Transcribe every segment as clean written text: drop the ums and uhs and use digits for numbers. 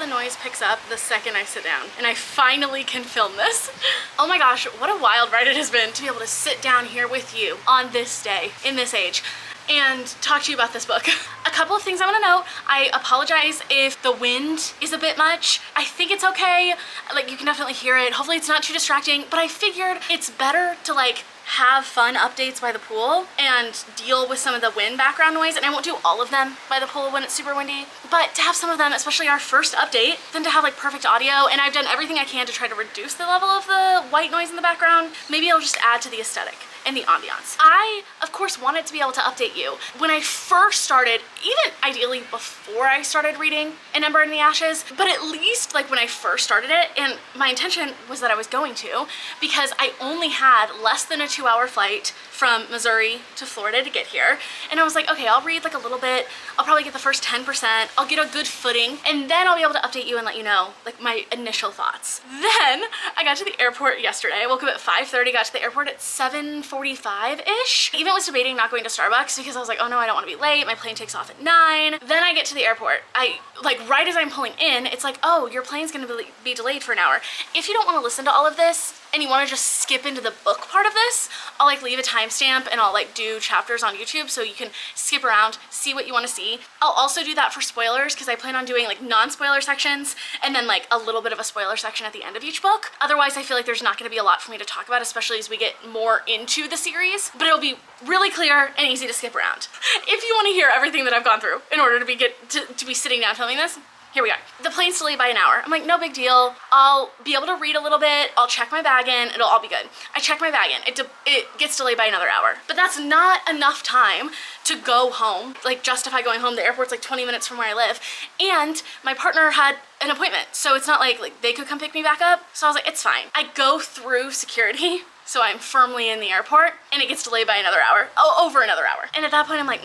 the noise picks up the second I sit down, and I finally can film this. Oh my gosh, what a wild ride it has been to be able to sit down here with you on this day, in this age, and talk to you about this book. A couple of things I want to note. I apologize if the wind is a bit much. I think it's okay. Like, you can definitely hear it. Hopefully it's not too distracting, but I figured it's better to like have fun updates by the pool and deal with some of the wind background noise, and I won't do all of them by the pool when it's super windy, but to have some of them, especially our first update, then to have like perfect audio. And I've done everything I can to try to reduce the level of the white noise in the background. Maybe it'll just add to the aesthetic and the ambiance. I, of course, wanted to be able to update you. When I first started, even ideally before I started reading An Ember in the Ashes, but at least like when I first started it, and my intention was that I was going to, because I only had less than a 2-hour flight from Missouri to Florida to get here. And I was like, okay, I'll read like a little bit. I'll probably get the first 10%. I'll get a good footing, and then I'll be able to update you and let you know like my initial thoughts. Then I got to the airport yesterday. I woke up at 5:30, got to the airport at 7:45-ish. Even was debating not going to Starbucks because I was like, oh no, I don't want to be late. My plane takes off at 9. Then I get to the airport. I like right as I'm pulling in, it's like, oh, your plane's gonna be delayed for an hour. If you don't want to listen to all of this and you want to just skip into the book part of this, I'll like leave a timestamp and I'll like do chapters on YouTube so you can skip around, see what you want to see. I'll also do that for spoilers because I plan on doing like non-spoiler sections and then like a little bit of a spoiler section at the end of each book. Otherwise, I feel like there's not going to be a lot for me to talk about, especially as we get more into the series, but it'll be really clear and easy to skip around. If you want to hear everything that I've gone through in order to be sitting down filming this, here we are. The plane's delayed by an hour. I'm like, no big deal. I'll be able to read a little bit. I'll check my bag in. It'll all be good. I check my bag in. It gets delayed by another hour. But that's not enough time to go home, like justify going home. The airport's like 20 minutes from where I live. And my partner had an appointment. So it's not like they could come pick me back up. So I was like, it's fine. I go through security. So I'm firmly in the airport and it gets delayed by another hour. Oh, over another hour. And at that point I'm like,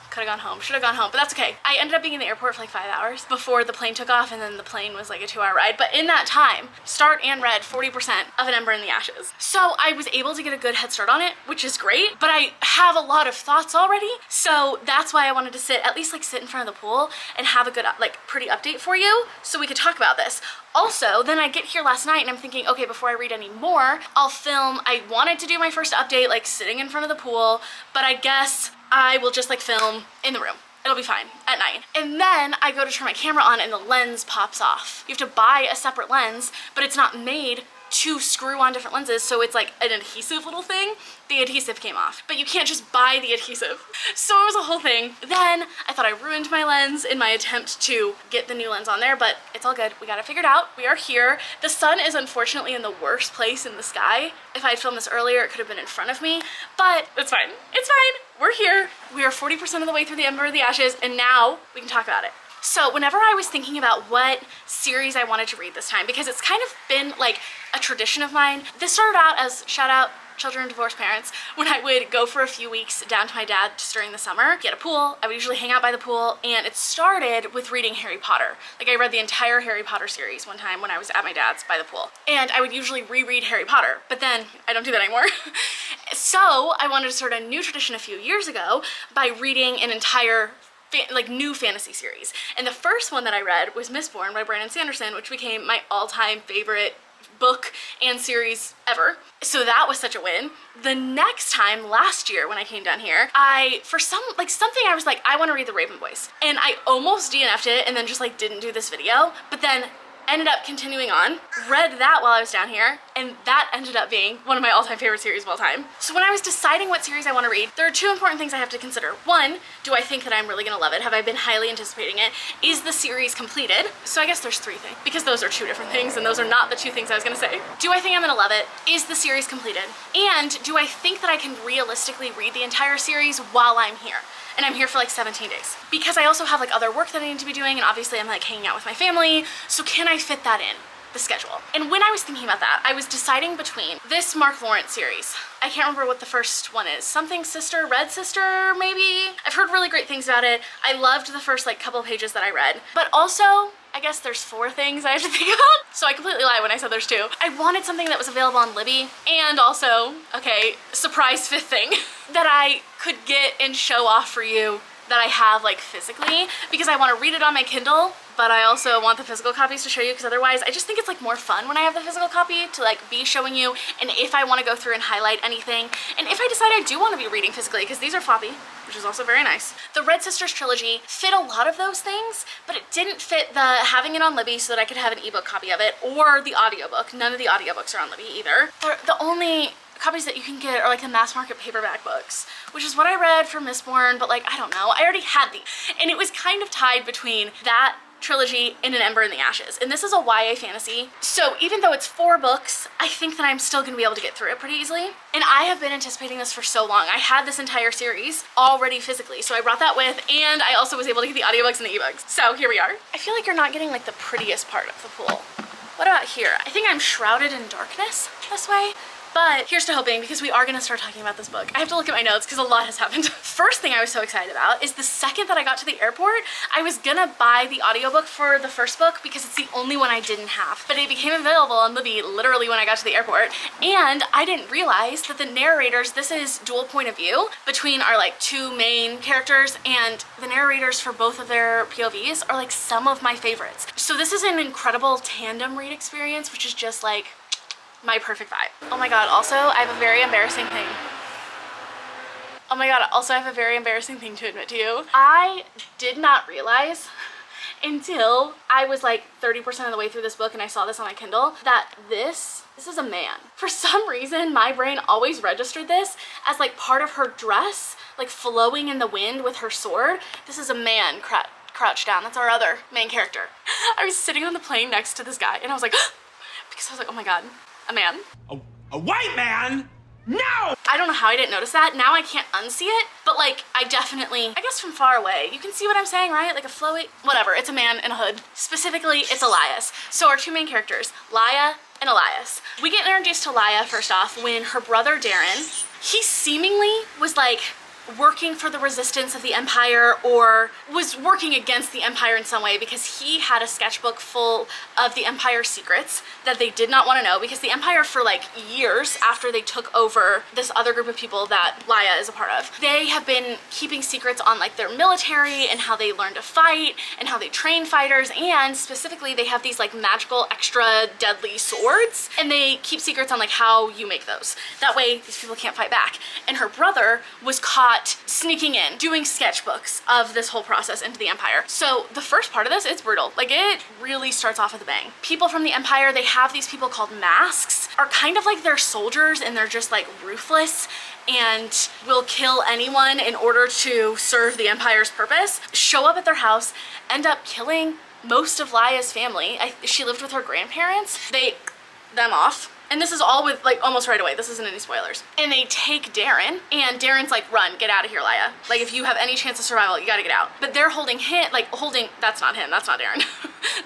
could have gone home, should have gone home, but that's okay. I ended up being in the airport for like 5 hours before the plane took off, and then the plane was like a 2-hour ride. But in that time, start and read 40% of An Ember in the Ashes. So I was able to get a good head start on it, which is great, but I have a lot of thoughts already. So that's why I wanted to at least sit in front of the pool and have a good, like pretty update for you so we could talk about this. Also, then I get here last night and I'm thinking, okay, before I read any more, I'll film. I wanted to do my first update, like sitting in front of the pool, but I guess I will just like film in the room. It'll be fine at night. And then I go to turn my camera on and the lens pops off. You have to buy a separate lens, but it's not made to screw on different lenses, so it's like an adhesive little thing. The adhesive came off, but you can't just buy the adhesive. So it was a whole thing. Then I thought I ruined my lens in my attempt to get the new lens on there, but it's all good. We got it figured out. We are here. The sun is unfortunately in the worst place in the sky. If I had filmed this earlier, it could have been in front of me, but it's fine. It's fine. We're here. We are 40% of the way through the Ember of the Ashes, and now we can talk about it. So whenever I was thinking about what series I wanted to read this time, because it's kind of been like a tradition of mine, this started out as, shout out, children of divorced parents, when I would go for a few weeks down to my dad's during the summer, get a pool. I would usually hang out by the pool, and it started with reading Harry Potter. Like I read the entire Harry Potter series one time when I was at my dad's by the pool. And I would usually reread Harry Potter, but then I don't do that anymore. So I wanted to start a new tradition a few years ago by reading an entire new fantasy series. And the first one that I read was Mistborn by Brandon Sanderson, which became my all-time favorite book and series ever. So that was such a win. The next time, last year when I came down here, for something I was like, I want to read The Raven Boys. And I almost DNF'd it and then just like didn't do this video, but then ended up continuing on, read that while I was down here, and that ended up being one of my all-time favorite series of all time. So when I was deciding what series I want to read, there are two important things I have to consider. One, do I think that I'm really gonna love it? Have I been highly anticipating it? Is the series completed? So I guess there's three things, because those are two different things, and those are not the two things I was gonna say. Do I think I'm gonna love it? Is the series completed? And do I think that I can realistically read the entire series while I'm here? And I'm here for like 17 days. Because I also have like other work that I need to be doing, and obviously I'm like hanging out with my family, so can I fit that in the schedule? And when I was thinking about that, I was deciding between this Mark Lawrence series. I can't remember what the first one is. Something Sister, Red Sister, maybe? I've heard really great things about it. I loved the first like couple pages that I read. But also, I guess there's 4 things I have to think about. So I completely lied when I said there's 2. I wanted something that was available on Libby, and also, okay, surprise 5th thing, that I could get and show off for you that I have like physically, because I want to read it on my Kindle, but I also want the physical copies to show you, because otherwise I just think it's like more fun when I have the physical copy to like be showing you, and if I want to go through and highlight anything, and if I decide I do want to be reading physically, because these are floppy, which is also very nice. The Red Sisters trilogy fit a lot of those things, but it didn't fit the having it on Libby so that I could have an ebook copy of it, or the audiobook. None of the audiobooks are on Libby either. The only copies that you can get are like the mass market paperback books, which is what I read for Mistborn, but like, I don't know, I already had the, and it was kind of tied between that trilogy and An Ember in the Ashes, and this is a YA fantasy, so even though it's 4 books, I think that I'm still gonna be able to get through it pretty easily. And I have been anticipating this for so long. I had this entire series already physically, so I brought that with, and I also was able to get the audiobooks and the ebooks. So here we are. I feel like you're not getting like the prettiest part of the pool. What about here? I think I'm shrouded in darkness this way. But here's to hoping, because we are gonna start talking about this book. I have to look at my notes because a lot has happened. First thing I was so excited about is the second that I got to the airport, I was gonna buy the audiobook for the first book because it's the only one I didn't have. But it became available on Libby literally when I got to the airport. And I didn't realize that the narrators, this is dual point of view between our like 2 main characters, and the narrators for both of their POVs are like some of my favorites. So this is an incredible tandem read experience, which is just like my perfect vibe. Oh my god, also I have a very embarrassing thing. Oh my god, also I have a very embarrassing thing to admit to you. I did not realize until I was like 30% of the way through this book and I saw this on my Kindle that this is a man. For some reason, my brain always registered this as like part of her dress, like flowing in the wind with her sword. This is a man crouched down. That's our other main character. I was sitting on the plane next to this guy and I was like, because I was like, oh my god, a man. A white man? No! I don't know how I didn't notice that. Now I can't unsee it, but like I definitely, I guess from far away, you can see what I'm saying, right? Like a flowy, whatever, it's a man in a hood. Specifically, it's Elias. So our 2 main characters, Laia and Elias. We get introduced to Laia first off when her brother Darren, he seemingly was like working for the resistance of the Empire, or was working against the Empire in some way, because he had a sketchbook full of the Empire's secrets that they did not want to know, because the Empire for like years after they took over this other group of people that Laia is a part of, they have been keeping secrets on like their military and how they learn to fight and how they train fighters, and specifically they have these like magical extra deadly swords, and they keep secrets on like how you make those. That way these people can't fight back. And her brother was caught sneaking in, doing sketchbooks of this whole process into the Empire. So the first part of this, it's brutal. Like it really starts off with a bang. People from the Empire, they have these people called masks, are kind of like their soldiers, and they're just like ruthless and will kill anyone in order to serve the Empire's purpose. Show up at their house, end up killing most of Laia's family. She lived with her grandparents. They them off. And this is all with like almost right away. This isn't any spoilers. And they take Darren, and Darren's like, run, get out of here, Laia. Like if you have any chance of survival, you gotta get out. But they're holding him, like holding, that's not him, that's not Darren.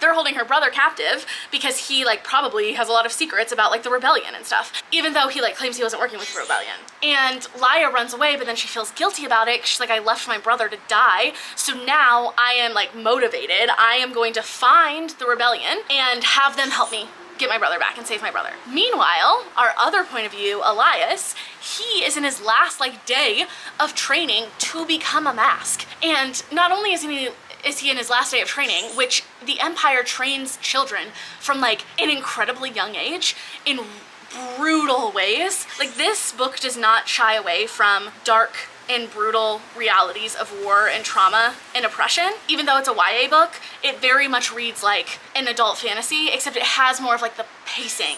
They're holding her brother captive because he like probably has a lot of secrets about like the rebellion and stuff, even though he like claims he wasn't working with the rebellion. And Laia runs away, but then she feels guilty about it. She's like, I left my brother to die. So now I am like motivated. I am going to find the rebellion and have them help me get my brother back and save my brother. Meanwhile, our other point of view, Elias, he is in his last like day of training to become a mask. And not only is he in his last day of training, which the Empire trains children from like an incredibly young age in brutal ways. Like this book does not shy away from dark and brutal realities of war and trauma and oppression. Even though it's a YA book, it very much reads like an adult fantasy, except it has more of like the pacing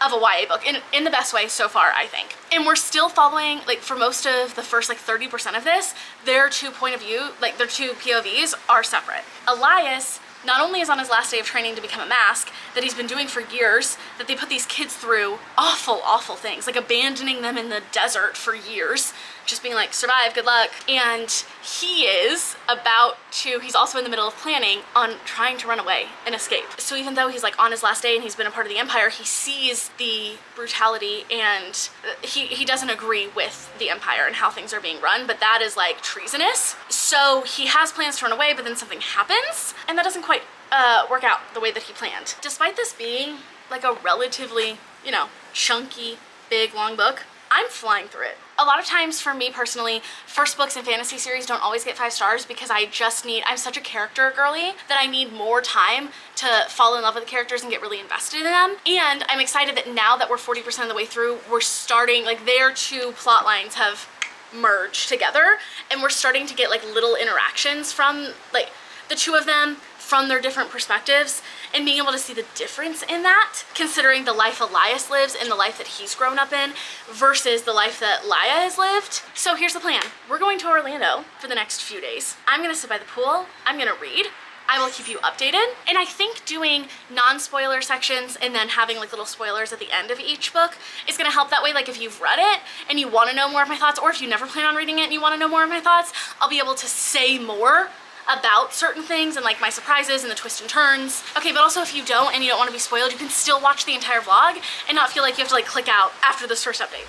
of a YA book in the best way so far, I think. And we're still following, like for most of the first like 30% of this, their 2 point of view, like their 2 POVs are separate. Elias not only is on his last day of training to become a mask that he's been doing for years, that they put these kids through awful, awful things, like abandoning them in the desert for years, just being like, survive, good luck. And he is about to, he's also in the middle of planning on trying to run away and escape. So even though he's like on his last day and he's been a part of the Empire, he sees the brutality and he doesn't agree with the Empire and how things are being run, but that is like treasonous. So he has plans to run away, but then something happens and that doesn't quite work out the way that he planned. Despite this being like a relatively, you know, chunky, big, long book, I'm flying through it. A lot of times for me personally, first books in fantasy series don't always get 5 stars because I'm such a character girly that I need more time to fall in love with the characters and get really invested in them. And I'm excited that now that we're 40% of the way through, we're starting, like their 2 plot lines have merged together and we're starting to get like little interactions from like the 2 of them from their different perspectives, and being able to see the difference in that, considering the life Elias lives and the life that he's grown up in versus the life that Laia has lived. So here's the plan. We're going to Orlando for the next few days. I'm gonna sit by the pool, I'm gonna read, I will keep you updated, and I think doing non-spoiler sections and then having like little spoilers at the end of each book is gonna help that way. Like if you've read it and you wanna know more of my thoughts, or if you never plan on reading it and you wanna know more of my thoughts, I'll be able to say more about certain things and like my surprises and the twists and turns. Okay, but also if you don't and you don't want to be spoiled, you can still watch the entire vlog and not feel like you have to like click out after this first update.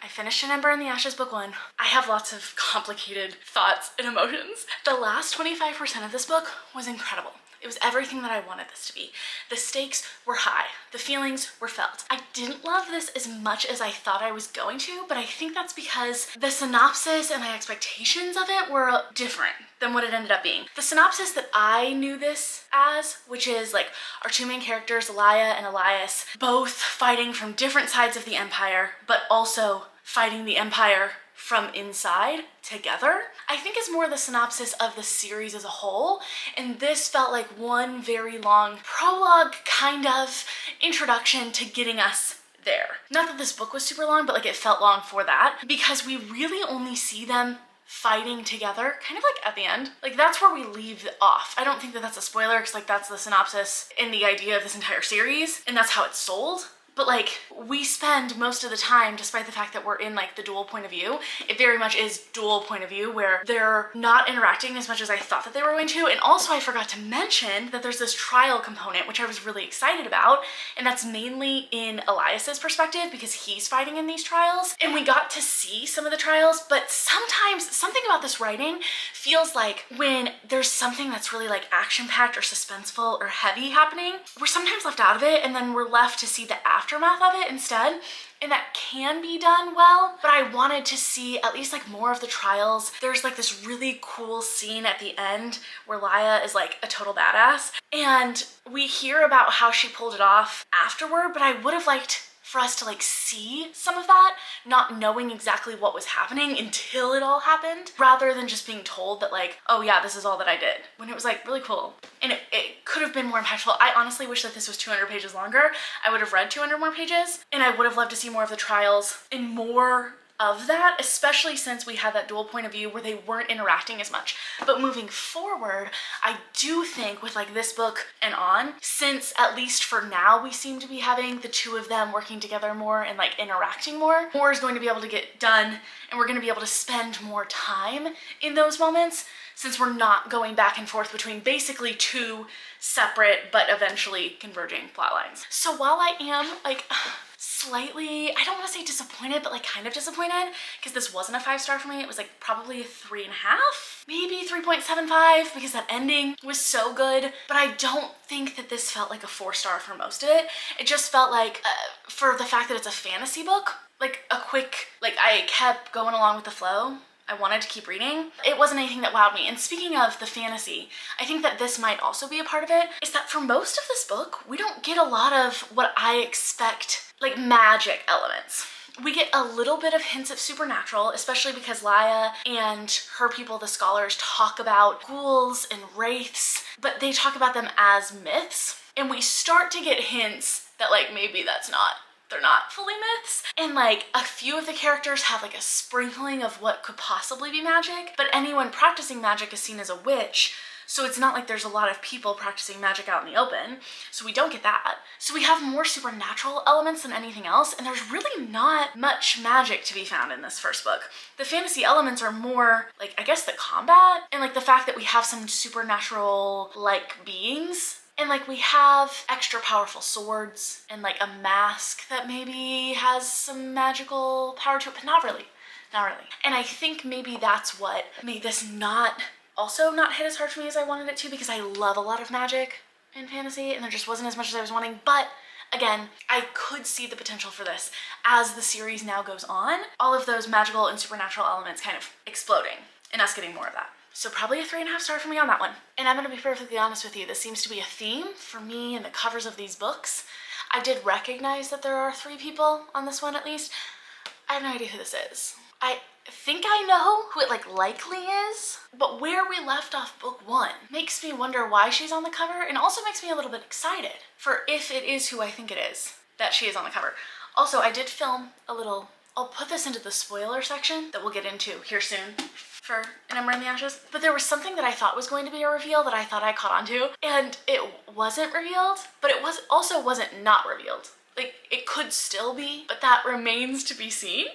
I finished An Ember in the Ashes book 1. I have lots of complicated thoughts and emotions. The last 25% of this book was incredible. It was everything that I wanted this to be. The stakes were high. The feelings were felt. I didn't love this as much as I thought I was going to, but I think that's because the synopsis and my expectations of it were different than what it ended up being. The synopsis that I knew this as, which is like our 2 main characters, Laia and Elias, both fighting from different sides of the Empire, but also fighting the Empire from inside together, I think is more the synopsis of the series as a whole, and this felt like one very long prologue kind of introduction to getting us there. Not that this book was super long, but like it felt long for that, because we really only see them fighting together kind of like at the end. Like that's where we leave off. I don't think that that's a spoiler because like that's the synopsis and the idea of this entire series, and that's how it's sold. But like we spend most of the time, despite the fact that we're in like the dual point of view, it very much is dual point of view where they're not interacting as much as I thought that they were going to. And also I forgot to mention that there's this trial component, which I was really excited about. And that's mainly in Elias's perspective because he's fighting in these trials. And we got to see some of the trials, but sometimes something about this writing feels like when there's something that's really like action-packed or suspenseful or heavy happening, we're sometimes left out of it and then we're left to see the aftermath of it instead, and that can be done well, but I wanted to see at least like more of the trials. There's like this really cool scene at the end where Laia is like a total badass, and we hear about how she pulled it off afterward, but I would have liked for us to like see some of that, not knowing exactly what was happening until it all happened, rather than just being told that like, oh yeah, this is all that I did, when it was like really cool. And it could have been more impactful. I honestly wish that this was 200 pages longer. I would have read 200 more pages, and I would have loved to see more of the trials and more of that, especially since we had that dual point of view where they weren't interacting as much. But moving forward, I do think with like this book and on, since at least for now we seem to be having the 2 of them working together more and like interacting more is going to be able to get done, and we're going to be able to spend more time in those moments, since we're not going back and forth between basically 2 separate but eventually converging plot lines. So while I am like slightly, I don't want to say disappointed, but like kind of disappointed, because this wasn't a 5-star for me. It was like probably a 3.5, maybe 3.75, because that ending was so good. But I don't think that this felt like a 4-star for most of it. It just felt like, for the fact that it's a fantasy book, like a quick, like I kept going along with the flow. I wanted to keep reading. It wasn't anything that wowed me. And speaking of the fantasy, I think that this might also be a part of it, is that for most of this book, we don't get a lot of what I expect, like magic elements. We get a little bit of hints of supernatural, especially because Laia and her people, the scholars, talk about ghouls and wraiths, but they talk about them as myths. And we start to get hints that like maybe they're not fully myths. And like a few of the characters have like a sprinkling of what could possibly be magic, but anyone practicing magic is seen as a witch. So it's not like there's a lot of people practicing magic out in the open. So we don't get that. So we have more supernatural elements than anything else, and there's really not much magic to be found in this first book. The fantasy elements are more like, I guess, the combat and like the fact that we have some supernatural like beings. And like we have extra powerful swords and like a mask that maybe has some magical power to it, but not really. Not really. And I think maybe that's what made this not hit as hard for me as I wanted it to, because I love a lot of magic in fantasy and there just wasn't as much as I was wanting. But again, I could see the potential for this as the series now goes on, all of those magical and supernatural elements kind of exploding and us getting more of that. So probably a 3.5 star for me on that one. And I'm gonna be perfectly honest with you, this seems to be a theme for me in the covers of these books. I did recognize that there are 3 people on this one at least. I have no idea who this is. I think I know who it likely is, but where we left off book 1 makes me wonder why she's on the cover, and also makes me a little bit excited for if it is who I think it is that she is on the cover. Also, I did film a little, I'll put this into the spoiler section that we'll get into here soon for An Ember in the Ashes, but there was something that I thought was going to be a reveal that I thought I caught onto, and it wasn't revealed, but it wasn't not revealed. Like, it could still be, but that remains to be seen.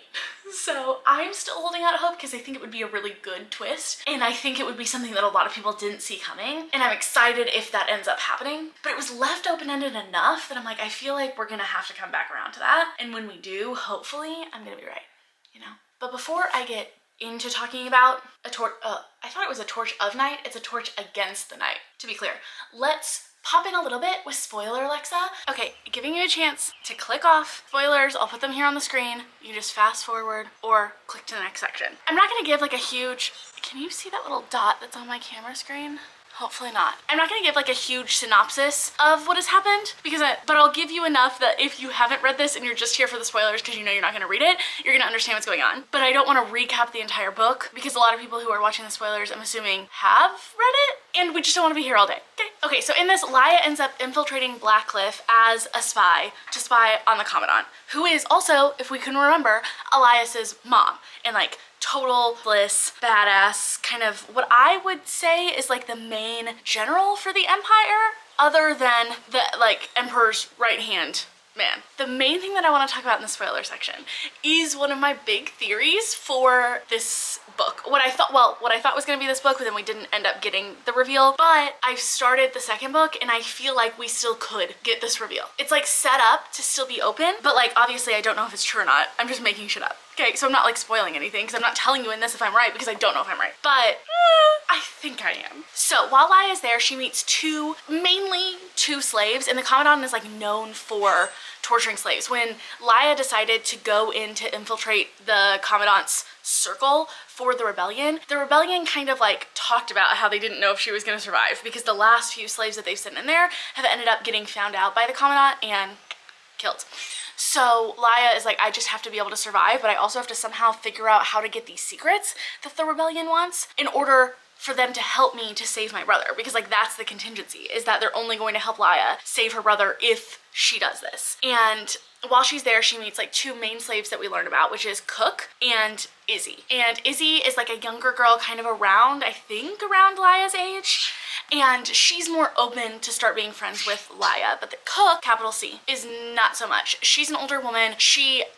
So I'm still holding out hope because I think it would be a really good twist, and I think it would be something that a lot of people didn't see coming, and I'm excited if that ends up happening. But it was left open-ended enough that I'm like, I feel like we're gonna have to come back around to that, and when we do, hopefully, I'm gonna be right, you know? But before I get into talking about a torch, I thought it was a torch of night, it's a torch against the night, to be clear. Let's pop in a little bit with spoiler Alexa. Okay, giving you a chance to click off spoilers. I'll put them here on the screen. You just fast forward or click to the next section. I'm not gonna give like a huge, can you see that little dot that's on my camera screen? Hopefully not. I'm not gonna give like a huge synopsis of what has happened but I'll give you enough that if you haven't read this and you're just here for the spoilers because you know you're not gonna read it, you're gonna understand what's going on. But I don't wanna recap the entire book because a lot of people who are watching the spoilers, I'm assuming, have read it, and we just don't wanna be here all day, okay? Okay, so in this, Laia ends up infiltrating Blackcliff as a spy to spy on the Commandant, who is also, if we can remember, Elias's mom, and like total bliss, badass, kind of what I would say is like the main general for the Empire, other than the like Emperor's right hand man. The main thing that I want to talk about in the spoiler section is one of my big theories for this book. What I thought was going to be this book, but then we didn't end up getting the reveal. But I've started the second book and I feel like we still could get this reveal. It's like set up to still be open, but like obviously I don't know if it's true or not. I'm just making shit up. Okay, so I'm not like spoiling anything because I'm not telling you in this if I'm right because I don't know if I'm right. But I think I am. So while Laia is there, she meets mainly two slaves, and the Commandant is like known for torturing slaves. When Laia decided to go in to infiltrate the Commandant's circle for the rebellion kind of like talked about how they didn't know if she was gonna survive because the last few slaves that they've sent in there have ended up getting found out by the Commandant and killed. So Laia is like, I just have to be able to survive, but I also have to somehow figure out how to get these secrets that the rebellion wants in order for them to help me to save my brother, because like that's the contingency, is that they're only going to help Laia save her brother if she does this. And while she's there, she meets like two main slaves that we learned about, which is Cook and Izzy. And Izzy is like a younger girl, kind of around, I think around Laia's age. And she's more open to start being friends with Laia, but the Cook, capital C, is not so much. She's an older woman.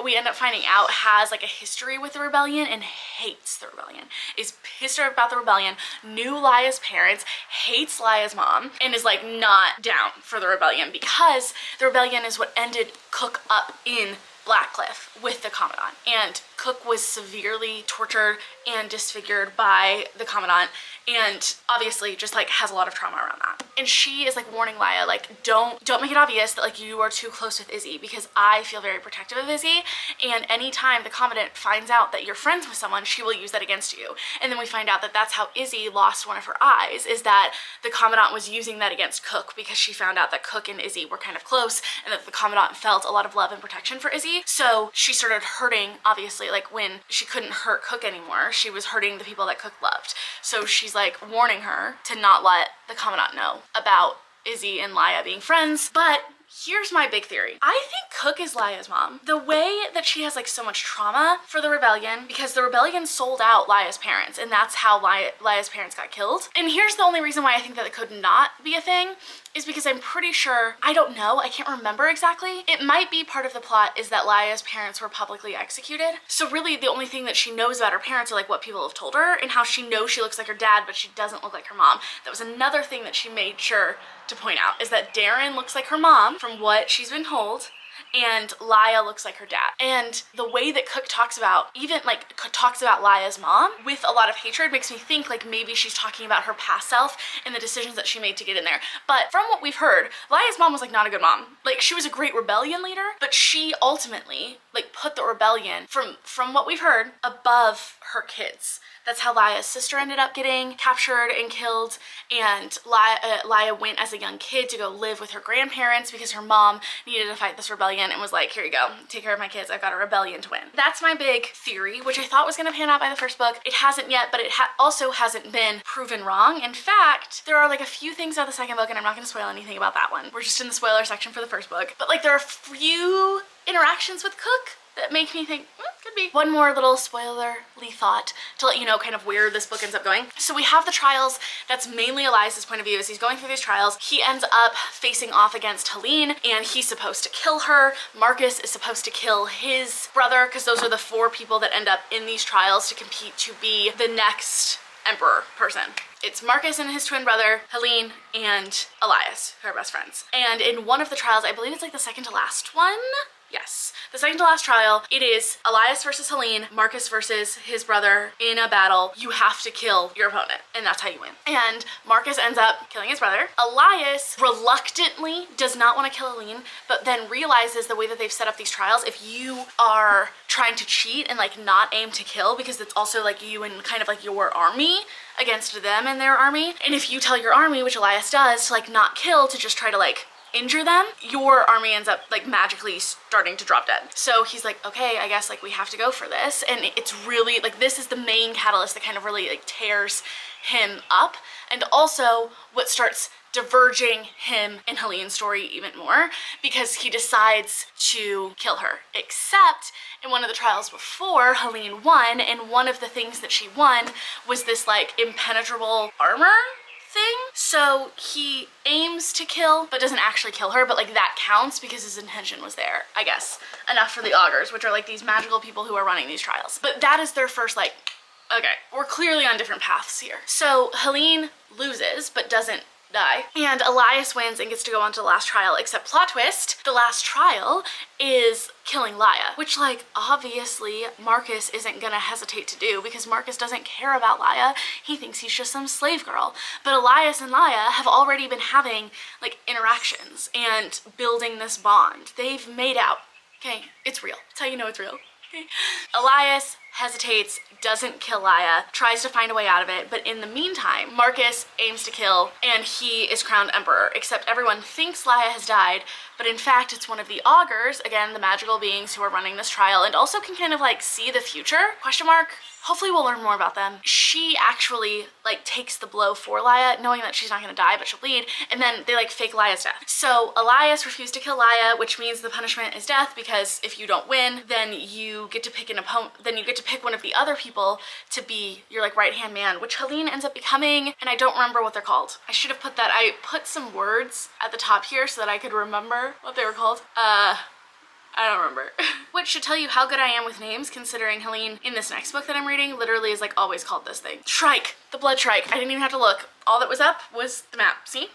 We end up finding out, has like a history with the rebellion and hates the rebellion, is pissed about the rebellion, knew Laia's parents, hates Laia's mom, and is like not down for the rebellion because the rebellion is what ended Cook up in Blackcliff with the Commandant. And Cook was severely tortured and disfigured by the Commandant, and obviously just like has a lot of trauma around that. And she is like warning Laia, like don't make it obvious that like you are too close with Izzy, because I feel very protective of Izzy, and anytime the Commandant finds out that you're friends with someone, she will use that against you. And then we find out that that's how Izzy lost one of her eyes, is that the Commandant was using that against Cook because she found out that Cook and Izzy were kind of close and that the Commandant felt a lot of love and protection for Izzy. So she started hurting, obviously, like when she couldn't hurt Cook anymore, she was hurting the people that Cook loved. So she's like warning her to not let the Commandant know about Izzy and Laia being friends, but Here's my big theory. I think Cook is Laya's mom. The way that she has like so much trauma for the rebellion, because the rebellion sold out Laya's parents, and that's how Laya's parents got killed. And here's the only reason why I think that it could not be a thing, is because I'm pretty sure, I don't know, I can't remember exactly. It might be part of the plot is that Laya's parents were publicly executed. So really the only thing that she knows about her parents are like what people have told her and how she knows she looks like her dad, but she doesn't look like her mom. That was another thing that she made sure to point out, is that Darren looks like her mom from what she's been told, and Laya looks like her dad. And the way that Cook talks about, even like talks about Laya's mom with a lot of hatred, makes me think like maybe she's talking about her past self and the decisions that she made to get in there. But from what we've heard, Laya's mom was like not a good mom. Like she was a great rebellion leader, but she ultimately like put the rebellion, from what we've heard, above her kids. That's how Laya's sister ended up getting captured and killed, and Laya went as a young kid to go live with her grandparents because her mom needed to fight this rebellion and was like, here you go, take care of my kids, I've got a rebellion to win. That's my big theory, which I thought was gonna pan out by the first book. It hasn't yet, but it also hasn't been proven wrong. In fact, there are like a few things out of the second book, and I'm not gonna spoil anything about that one. We're just in the spoiler section for the first book. But like there are a few interactions with Cook that make me think, could be. One more little spoilerly thought to let you know kind of where this book ends up going. So we have the trials. That's mainly Elias's point of view as he's going through these trials. He ends up facing off against Helene, and he's supposed to kill her. Marcus is supposed to kill his brother, because those are the 4 people that end up in these trials to compete to be the next Emperor person. It's Marcus and his twin brother, Helene, and Elias, who are best friends. And in one of the trials, I believe it's like the second to last one, yes, the second to last trial, it is Elias versus Helene, Marcus versus his brother in a battle. You have to kill your opponent, and that's how you win. And Marcus ends up killing his brother. Elias reluctantly does not want to kill Helene, but then realizes the way that they've set up these trials, if you are trying to cheat and like not aim to kill, because it's also like you and kind of like your army against them and their army, and if you tell your army, which Elias does, to like not kill, to just try to like injure them, your army ends up like magically starting to drop dead. So he's like, okay, I guess like we have to go for this. And it's really like, this is the main catalyst that kind of really like tears him up, and also what starts diverging him and Helene's story even more, because he decides to kill her. Except in one of the trials before, Helene won, and one of the things that she won was this like impenetrable armor thing. So he aims to kill, but doesn't actually kill her, but like that counts because his intention was there, I guess. Enough for the augurs, which are like these magical people who are running these trials. But that is their first like, okay, we're clearly on different paths here. So Helene loses, but doesn't die, and Elias wins and gets to go on to the last trial, except plot twist, the last trial is killing Laya, which like obviously Marcus isn't gonna hesitate to do, because Marcus doesn't care about Laya. He thinks he's just some slave girl. But Elias and Laya have already been having like interactions and building this bond. They've made out. Okay, it's real. That's how you know it's real. Okay. Elias hesitates, doesn't kill Laya, tries to find a way out of it, but in the meantime, Marcus aims to kill, and he is crowned emperor, except everyone thinks Laya has died, but in fact it's one of the augurs, again, the magical beings who are running this trial, and also can kind of like see the future, question mark. Hopefully we'll learn more about them. She actually like takes the blow for Laya, knowing that she's not gonna die, but she'll bleed, and then they like fake Laya's death. So Elias refused to kill Laya, which means the punishment is death, because if you don't win, then you get to pick an opponent, then you get to pick one of the other people to be your like right-hand man, which Helene ends up becoming, and I don't remember what they're called. I should have put that, I put some words at the top here so that I could remember what they were called. I don't remember. Which should tell you how good I am with names, considering Helene in this next book that I'm reading literally is like always called this thing. Shrike, the blood shrike. I didn't even have to look. All that was up was the map. See?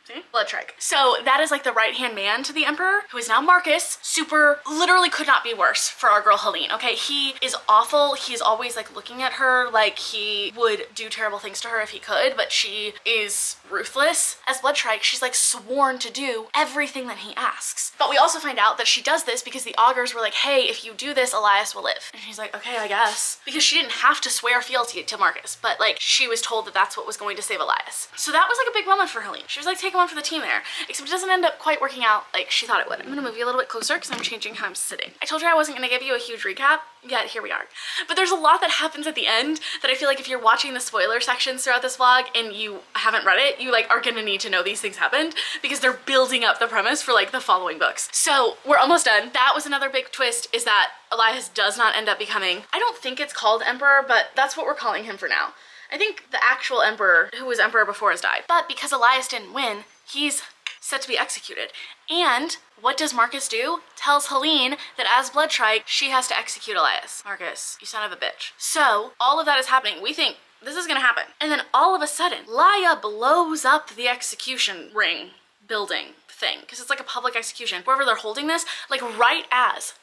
See? Blood shrike. So that is like the right-hand man to the emperor, who is now Marcus. Super, literally could not be worse for our girl Helene, okay? He is awful. He's always like looking at her like he would do terrible things to her if he could, but she is ruthless. As blood shrike, she's like sworn to do everything that he asks. But we also find out that she does this because the augurs were like, hey, if you do this, Elias will live. And she's like, okay, I guess. Because she didn't have to swear fealty to Marcus, but like she was told that that's what was going to save Elias. So that was like a big moment for Helene. She was like, take second one for the team there, except it doesn't end up quite working out like she thought it would. I'm gonna move you a little bit closer because I'm changing how I'm sitting. I told you I wasn't gonna give you a huge recap, yet here we are. But there's a lot that happens at the end that I feel like if you're watching the spoiler sections throughout this vlog and you haven't read it, you like are gonna need to know these things happened because they're building up the premise for like the following books. So we're almost done. That was another big twist, is that Elias does not end up becoming, I don't think it's called Emperor, but that's what we're calling him for now. I think the actual emperor, who was emperor before, has died. But because Elias didn't win, he's set to be executed. And what does Marcus do? Tells Helene that as Bloodstrike, she has to execute Elias. Marcus, you son of a bitch. So all of that is happening. We think this is gonna happen. And then all of a sudden, Laia blows up the execution ring building thing, because it's like a public execution. Wherever they're holding this, like right as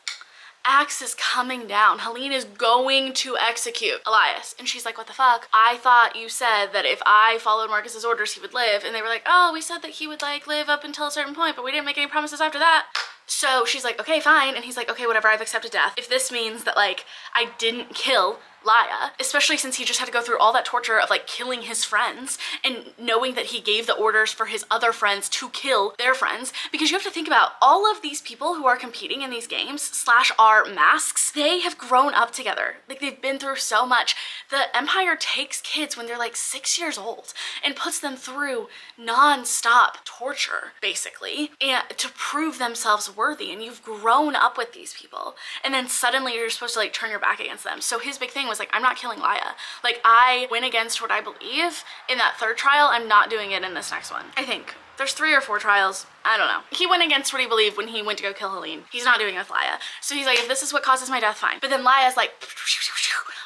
axe is coming down, Helene is going to execute Elias. And she's like, what the fuck? I thought you said that if I followed Marcus's orders, he would live. And they were like, oh, we said that he would like live up until a certain point, but we didn't make any promises after that. So she's like, okay, fine. And he's like, okay, whatever, I've accepted death. If this means that like I didn't kill Laia, especially since he just had to go through all that torture of like killing his friends and knowing that he gave the orders for his other friends to kill their friends, because you have to think about all of these people who are competing in these games slash are masks, they have grown up together. Like they've been through so much. The Empire takes kids when they're like 6 years old and puts them through non-stop torture, basically, and to prove themselves worthy. And you've grown up with these people. And then suddenly you're supposed to like turn your back against them. So his big thing was like, I'm not killing Laia. Like I went against what I believe in that third trial. I'm not doing it in this next one. I think there's 3 or 4 trials. I don't know. He went against what he believed when he went to go kill Helene. He's not doing it with Laia. So he's like, if this is what causes my death, fine. But then Laia's like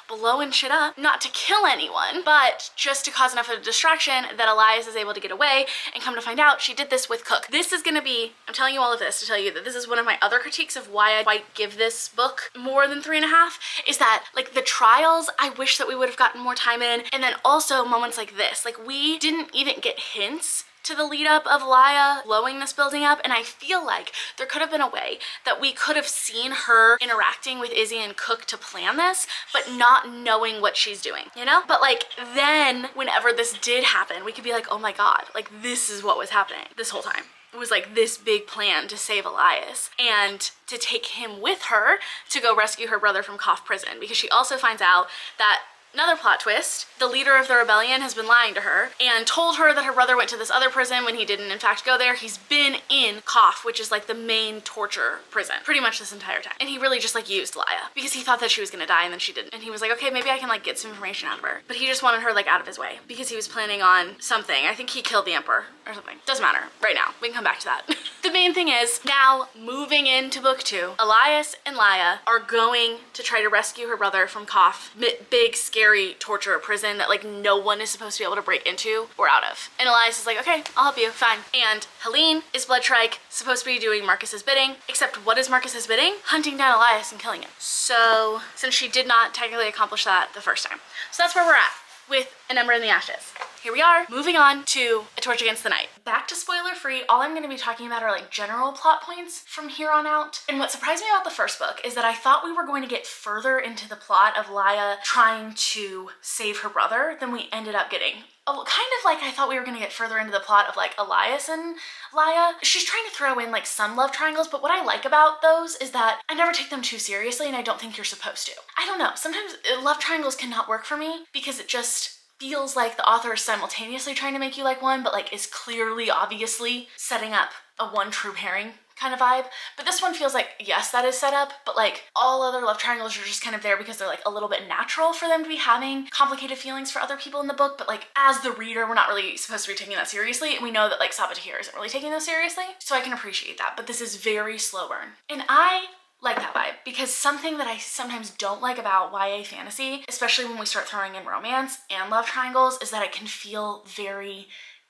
blowing shit up, not to kill anyone, but just to cause enough of a distraction that Elias is able to get away. And come to find out, she did this with Cook. This is gonna be, I'm telling you all of this to tell you that this is one of my other critiques of why I might give this book more than 3.5, is that like the trials, I wish that we would have gotten more time in. And then also moments like this, like we didn't even get hints to the lead up of Laia blowing this building up, and I feel like there could have been a way that we could have seen her interacting with Izzy and Cook to plan this, but not knowing what she's doing, you know? But like then whenever this did happen, we could be like, oh my god, like this is what was happening this whole time. It was like this big plan to save Elias and to take him with her to go rescue her brother from Koff prison, because she also finds out that another plot twist, the leader of the rebellion has been lying to her and told her that her brother went to this other prison when he didn't in fact go there. He's been in Koff, which is like the main torture prison, pretty much this entire time. And he really just like used Laia because he thought that she was gonna die and then she didn't. And he was like, okay, maybe I can like get some information out of her. But he just wanted her like out of his way because he was planning on something. I think he killed the Emperor or something. Doesn't matter right now. We can come back to that. The main thing is now moving into book 2, Elias and Laia are going to try to rescue her brother from Koff, big scary torture prison that like no one is supposed to be able to break into or out of. And Elias is like, okay, I'll help you, fine. And Helene is Bloodstrike, supposed to be doing Marcus's bidding, except what is Marcus's bidding? Hunting down Elias and killing him. So since she did not technically accomplish that the first time. So that's where we're at with An Ember in the Ashes. Here we are, moving on to A Torch Against the Night. Back to spoiler free, all I'm gonna be talking about are like general plot points from here on out. And what surprised me about the first book is that I thought we were going to get further into the plot of Laia trying to save her brother than we ended up getting. Oh, kind of like I thought we were gonna get further into the plot of like Elias and Laia. She's trying to throw in like some love triangles, but what I like about those is that I never take them too seriously and I don't think you're supposed to. I don't know, sometimes love triangles cannot work for me because it just feels like the author is simultaneously trying to make you like one, but like is clearly, obviously setting up a one true pairing kind of vibe. But this one feels like, yes, that is set up, but like all other love triangles are just kind of there because they're like a little bit natural for them to be having complicated feelings for other people in the book. But like as the reader, we're not really supposed to be taking that seriously. And we know that like Sabatier isn't really taking those seriously. So I can appreciate that, but this is very slow burn. And I like that vibe because something that I sometimes don't like about YA fantasy, especially when we start throwing in romance and love triangles, is that it can feel very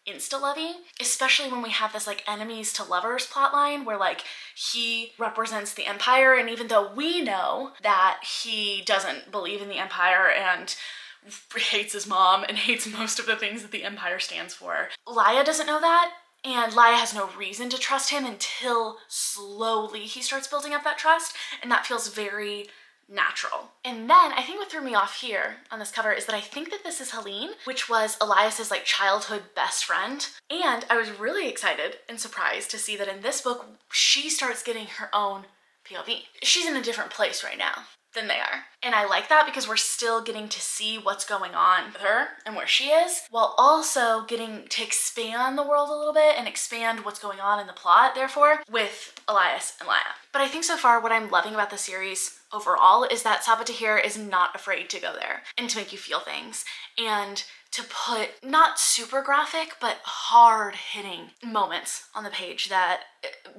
insta-lovey, especially when we have this like enemies to lovers plotline where like he represents the Empire, and even though we know that he doesn't believe in the Empire and hates his mom and hates most of the things that the Empire stands for, Laia doesn't know that. And Laia has no reason to trust him until slowly he starts building up that trust, and that feels very natural. And then I think what threw me off here on this cover is that I think that this is Helene, which was Elias's like childhood best friend. And I was really excited and surprised to see that in this book, she starts getting her own POV. She's in a different place right now than they are. And I like that because we're still getting to see what's going on with her and where she is, while also getting to expand the world a little bit and expand what's going on in the plot, therefore, with Elias and Laia. But I think so far what I'm loving about the series overall is that Sabaa Tahir is not afraid to go there and to make you feel things and to put not super graphic but hard-hitting moments on the page that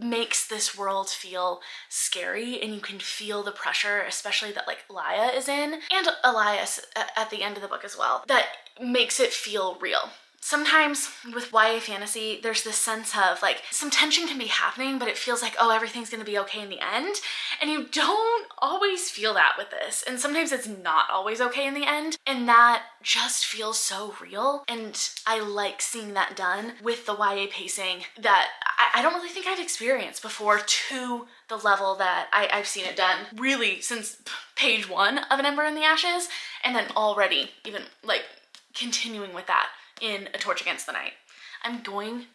makes this world feel scary, and you can feel the pressure, especially that like Laia is in, and Elias at the end of the book as well, that makes it feel real. Sometimes with YA fantasy, there's this sense of like some tension can be happening, but it feels like, oh, everything's gonna be okay in the end. And you don't always feel that with this. And sometimes it's not always okay in the end. And that just feels so real. And I like seeing that done with the YA pacing that I don't really think I've experienced before to the level that I've seen it done really since page 1 of An Ember in the Ashes. And then already even like continuing with that in A Torch Against the Night. I'm going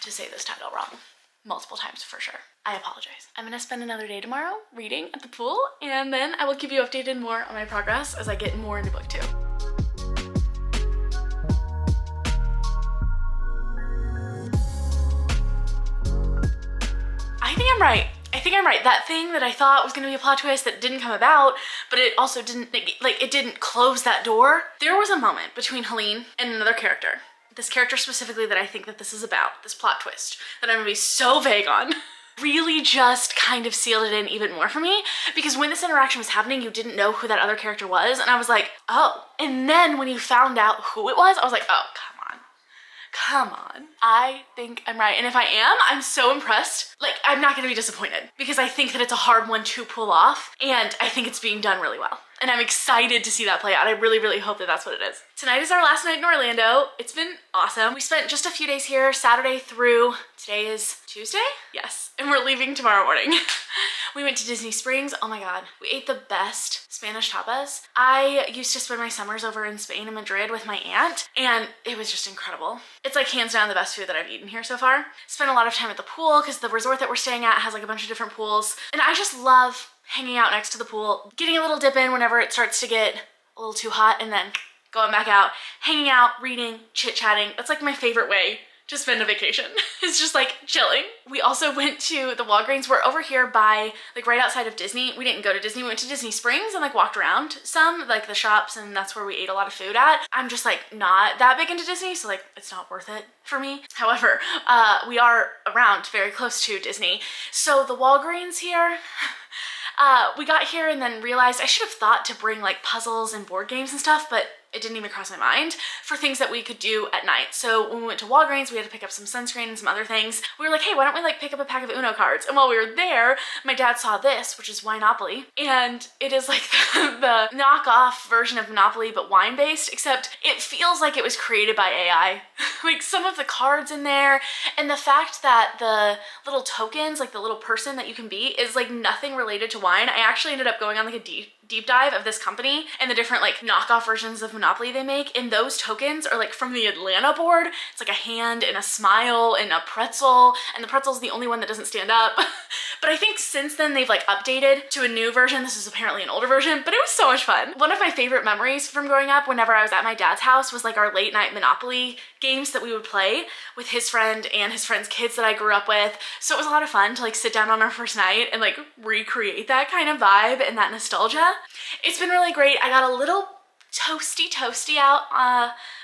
to say this title wrong multiple times for sure. I apologize. I'm gonna spend another day tomorrow reading at the pool, and then I will keep you updated more on my progress as I get more into book 2. I think I'm right. That thing that I thought was gonna be a plot twist that didn't come about, but it also didn't, like, it didn't close that door. There was a moment between Helene and another character, this character specifically that I think that this is about, this plot twist, that I'm gonna be so vague on, really just kind of sealed it in even more for me, because when this interaction was happening, you didn't know who that other character was, and I was like, oh. And then when you found out who it was, I was like, oh, come on. I think I'm right. And if I am, I'm so impressed. Like, I'm not gonna be disappointed because I think that it's a hard one to pull off, and I think it's being done really well. And I'm excited to see that play out. I really, really hope that that's what it is. Tonight is our last night in Orlando. It's been awesome. We spent just a few days here, Saturday through, today is Tuesday? Yes, and we're leaving tomorrow morning. We went to Disney Springs. Oh my God, we ate the best Spanish tapas. I used to spend my summers over in Spain and Madrid with my aunt, and it was just incredible. It's like hands down the best food that I've eaten here so far. Spent a lot of time at the pool because the resort that we're staying at has like a bunch of different pools, and I just love hanging out next to the pool, getting a little dip in whenever it starts to get a little too hot, and then going back out, hanging out, reading, chit-chatting. That's like my favorite way to spend a vacation. It's just like chilling. We also went to the Walgreens. We're over here by, like right outside of Disney. We didn't go to Disney, we went to Disney Springs and like walked around some, like the shops, and that's where we ate a lot of food at. I'm just like not that big into Disney, so like it's not worth it for me. However, we are around very close to Disney. So the Walgreens here, we got here and then realized I should have thought to bring like puzzles and board games and stuff, but it didn't even cross my mind for things that we could do at night. So when we went to Walgreens, we had to pick up some sunscreen and some other things. We were like, hey, why don't we like pick up a pack of Uno cards? And while we were there, my dad saw this, which is Winopoly, and it is like the knockoff version of Monopoly, but wine-based, except it feels like it was created by AI. Like some of the cards in there, and the fact that the little tokens, like the little person that you can be, is like nothing related to wine. I actually ended up going on like a deep dive of this company and the different like knockoff versions of Monopoly they make, and those tokens are like from the Atlanta board. It's like a hand and a smile and a pretzel, and the pretzel's the only one that doesn't stand up. But I think since then they've like updated to a new version. This is apparently an older version, but it was so much fun. One of my favorite memories from growing up whenever I was at my dad's house was like our late night Monopoly games that we would play with his friend and his friend's kids that I grew up with. So it was a lot of fun to like sit down on our first night and like recreate that kind of vibe and that nostalgia. It's been really great. I got a little toasty out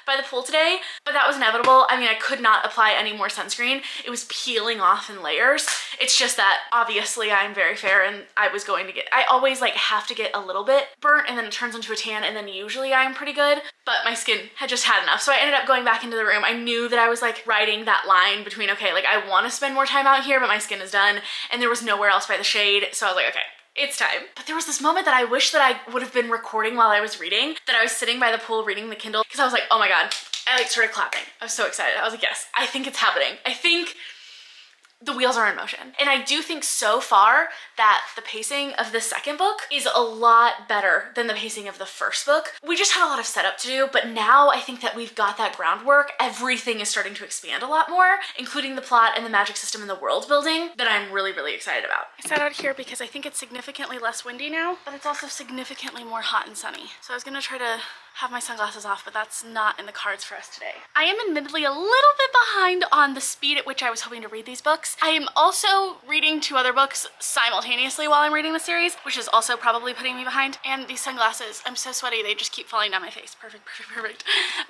by the pool today, but that was inevitable. I mean, I could not apply any more sunscreen. It was peeling off in layers. It's just that obviously I'm very fair, and I always like have to get a little bit burnt and then it turns into a tan, and then usually I'm pretty good, but my skin had just had enough. So I ended up going back into the room. I knew that I was like riding that line between, okay, like I want to spend more time out here, but my skin is done, and there was nowhere else by the shade. So I was like, okay, it's time. But there was this moment that I wish that I would have been recording while I was reading, that I was sitting by the pool reading the Kindle, because I was like, oh my God, I like started clapping. I was so excited. I was like, yes, I think it's happening. I think the wheels are in motion. And I do think so far that the pacing of the second book is a lot better than the pacing of the first book. We just had a lot of setup to do, but now I think that we've got that groundwork. Everything is starting to expand a lot more, including the plot and the magic system and the world building that I'm really, really excited about. I sat out here because I think it's significantly less windy now, but it's also significantly more hot and sunny. So I was gonna try to have my sunglasses off, but that's not in the cards for us today. I am admittedly a little bit behind on the speed at which I was hoping to read these books. I am also reading 2 other books simultaneously while I'm reading the series, which is also probably putting me behind. And these sunglasses, I'm so sweaty, they just keep falling down my face. Perfect, perfect, perfect.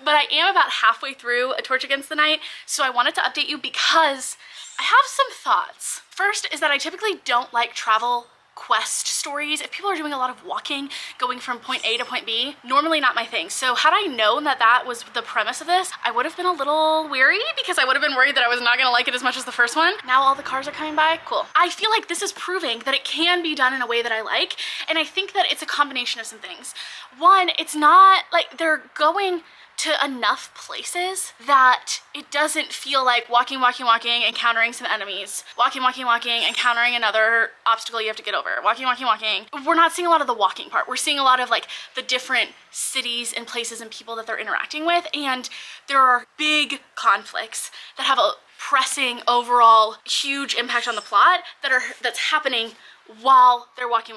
But I am about halfway through A Torch Against the Night, so I wanted to update you because I have some thoughts. First is that I typically don't like travel quest stories. If people are doing a lot of walking, going from point A to point B, normally not my thing. So had I known that that was the premise of this, I would have been a little weary because I would have been worried that I was not gonna like it as much as the first one. Now all the cars are coming by, cool. I feel like this is proving that it can be done in a way that I like, and I think that it's a combination of some things. One, it's not like they're going to enough places that it doesn't feel like walking, encountering some enemies, walking, encountering another obstacle you have to get over, walking. We're not seeing a lot of the walking part. We're seeing a lot of like the different cities and places and people that they're interacting with, and there are big conflicts that have a pressing overall huge impact on the plot that's happening while they're walking,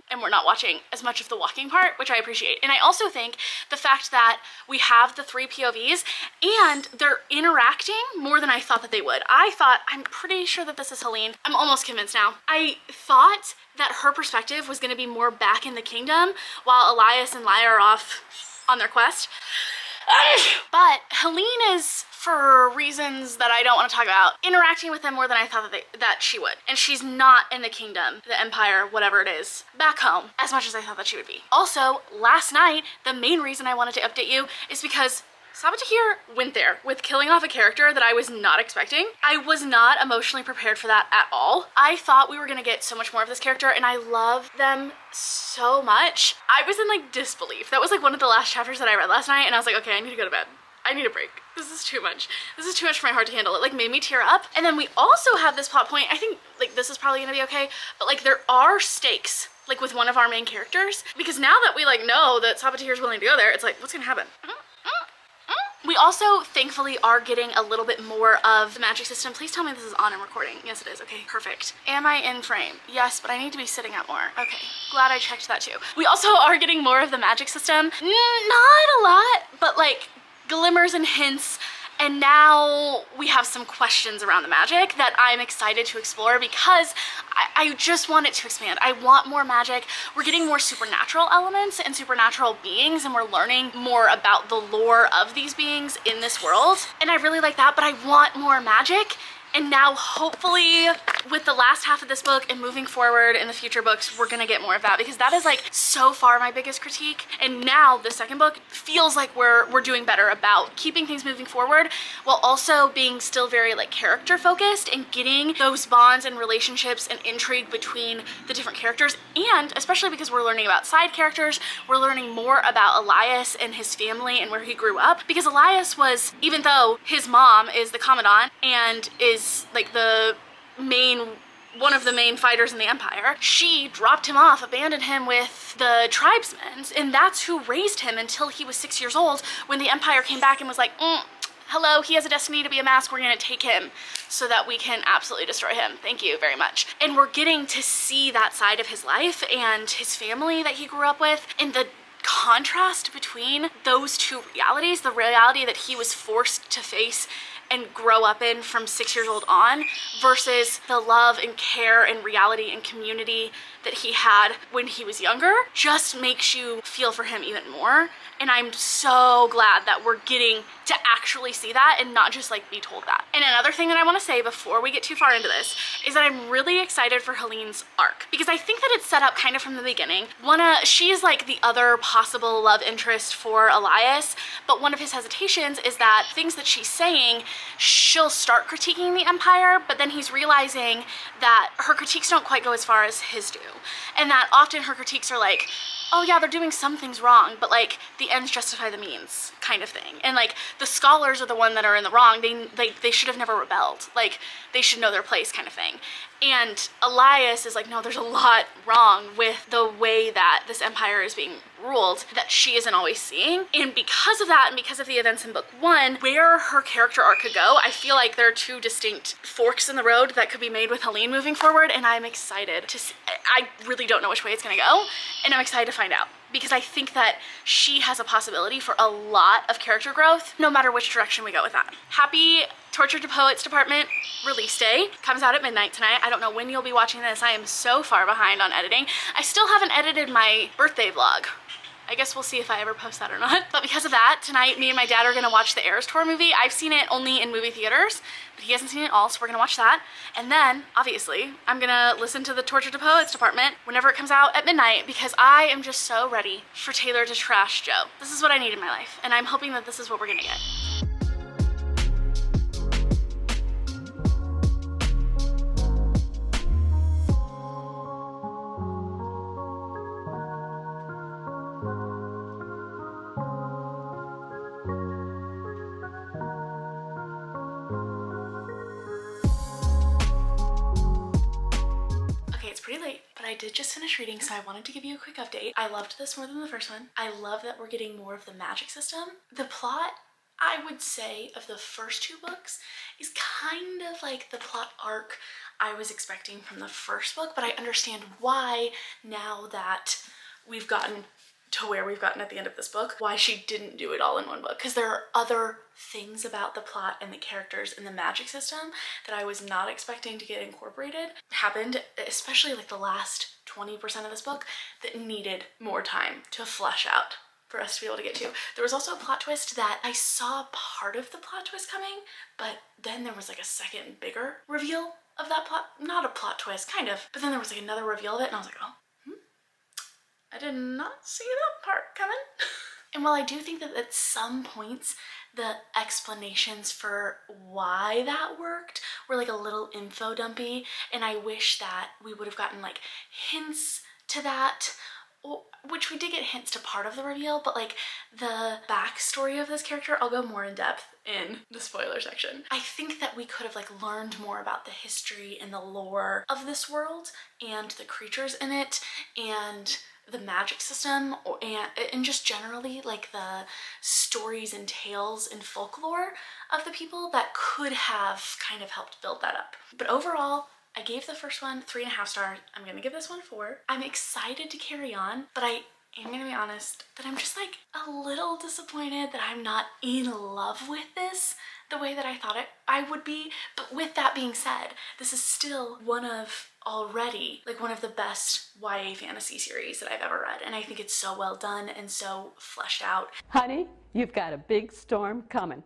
and we're not watching as much of the walking part, which I appreciate. And I also think the fact that we have the 3 POVs and they're interacting more than I thought that they would. I'm pretty sure that this is Helene. I'm almost convinced now. I thought that her perspective was gonna be more back in the kingdom while Elias and Laia are off on their quest. But Helene is, for reasons that I don't want to talk about, interacting with them more than I thought that she would. And she's not in the kingdom, the empire, whatever it is, back home, as much as I thought that she would be. Also, last night, the main reason I wanted to update you is because Sabatahir went there with killing off a character that I was not expecting. I was not emotionally prepared for that at all. I thought we were gonna get so much more of this character, and I love them so much. I was in like disbelief. That was like one of the last chapters that I read last night, and I was like, okay, I need to go to bed. I need a break. This is too much. This is too much for my heart to handle. It like made me tear up. And then we also have this plot point. I think like this is probably gonna be okay, but like there are stakes like with one of our main characters, because now that we like know that Sabatahir is willing to go there, it's like, what's gonna happen? We also, thankfully, are getting a little bit more of the magic system. Please tell me this is on and recording. Yes, it is. Okay, perfect. Am I in frame? Yes, but I need to be sitting up more. Okay, glad I checked that too. We also are getting more of the magic system. Not a lot, but like glimmers and hints. And now we have some questions around the magic that I'm excited to explore because I just want it to expand. I want more magic. We're getting more supernatural elements and supernatural beings, and we're learning more about the lore of these beings in this world. And I really like that, but I want more magic. And now hopefully with the last half of this book and moving forward in the future books, we're gonna get more of that, because that is like so far my biggest critique. And now the second book feels like we're doing better about keeping things moving forward while also being still very like character focused and getting those bonds and relationships and intrigue between the different characters. And especially because we're learning about side characters, we're learning more about Elias and his family and where he grew up, because Elias was, even though his mom is the commandant and is like one of the main fighters in the empire, she dropped him off, abandoned him with the tribesmen, and that's who raised him until he was 6 years old, when the empire came back and was like, hello, he has a destiny to be a mask, we're gonna take him so that we can absolutely destroy him. Thank you very much. And we're getting to see that side of his life and his family that he grew up with, and the contrast between those two realities, the reality that he was forced to face and grow up in from 6 years old on, versus the love and care and reality and community that he had when he was younger, just makes you feel for him even more. And I'm so glad that we're getting to actually see that and not just like be told that. And another thing that I want to say before we get too far into this is that I'm really excited for Helene's arc, because I think that it's set up kind of from the beginning. She is like the other possible love interest for Elias, but one of his hesitations is that things that she's saying, she'll start critiquing the empire, but then he's realizing that her critiques don't quite go as far as his do, and that often her critiques are like, oh yeah, they're doing some things wrong, but like the ends justify the means kind of thing. And like the scholars are the one that are in the wrong. They should have never rebelled. Like they should know their place kind of thing. And Elias is like, no, there's a lot wrong with the way that this empire is being ruled that she isn't always seeing. And because of that, and because of the events in book 1, where her character arc could go, I feel like there are 2 distinct forks in the road that could be made with Helene moving forward, and I'm excited to see. I really don't know which way it's gonna go, and I'm excited to find out, because I think that she has a possibility for a lot of character growth, no matter which direction we go with that. Happy Torture to Poets Department release day. Comes out at midnight tonight. I don't know when you'll be watching this. I am so far behind on editing. I still haven't edited my birthday vlog. I guess we'll see if I ever post that or not. But because of that, tonight me and my dad are gonna watch the Eras Tour movie. I've seen it only in movie theaters, but he hasn't seen it all, so we're gonna watch that. And then, obviously, I'm gonna listen to the Torture to Poets Department whenever it comes out at midnight, because I am just so ready for Taylor to trash Joe. This is what I need in my life, and I'm hoping that this is what we're gonna get. Pretty late, but I did just finish reading, so I wanted to give you a quick update. I loved this more than the first one. I love that we're getting more of the magic system. The plot, I would say, of the first 2 books is kind of like the plot arc I was expecting from the first book, but I understand why now that we've gotten to where we've gotten at the end of this book, why she didn't do it all in one book, because there are other things about the plot and the characters and the magic system that I was not expecting to get incorporated happened, especially like the last 20% of this book, that needed more time to flesh out for us to be able to get to. There was also a plot twist that I saw part of the plot twist coming, but then there was like a second bigger reveal of that plot, not a plot twist, kind of, but then there was like another reveal of it, and I was like, oh, I did not see that part coming. And while I do think that at some points the explanations for why that worked were like a little info dumpy, and I wish that we would have gotten like hints to that, which we did get hints to part of the reveal, but like the backstory of this character, I'll go more in depth in the spoiler section. I think that we could have like learned more about the history and the lore of this world and the creatures in it and the magic system, and just generally like the stories and tales and folklore of the people that could have kind of helped build that up. But overall, I gave the first one 3.5 stars. I'm gonna give this one 4. I'm excited to carry on, but I am gonna be honest that I'm just like a little disappointed that I'm not in love with this the way that I thought I would be. But with that being said, this is still one of the best YA fantasy series that I've ever read, and I think it's so well done and so fleshed out. Honey, you've got a big storm coming.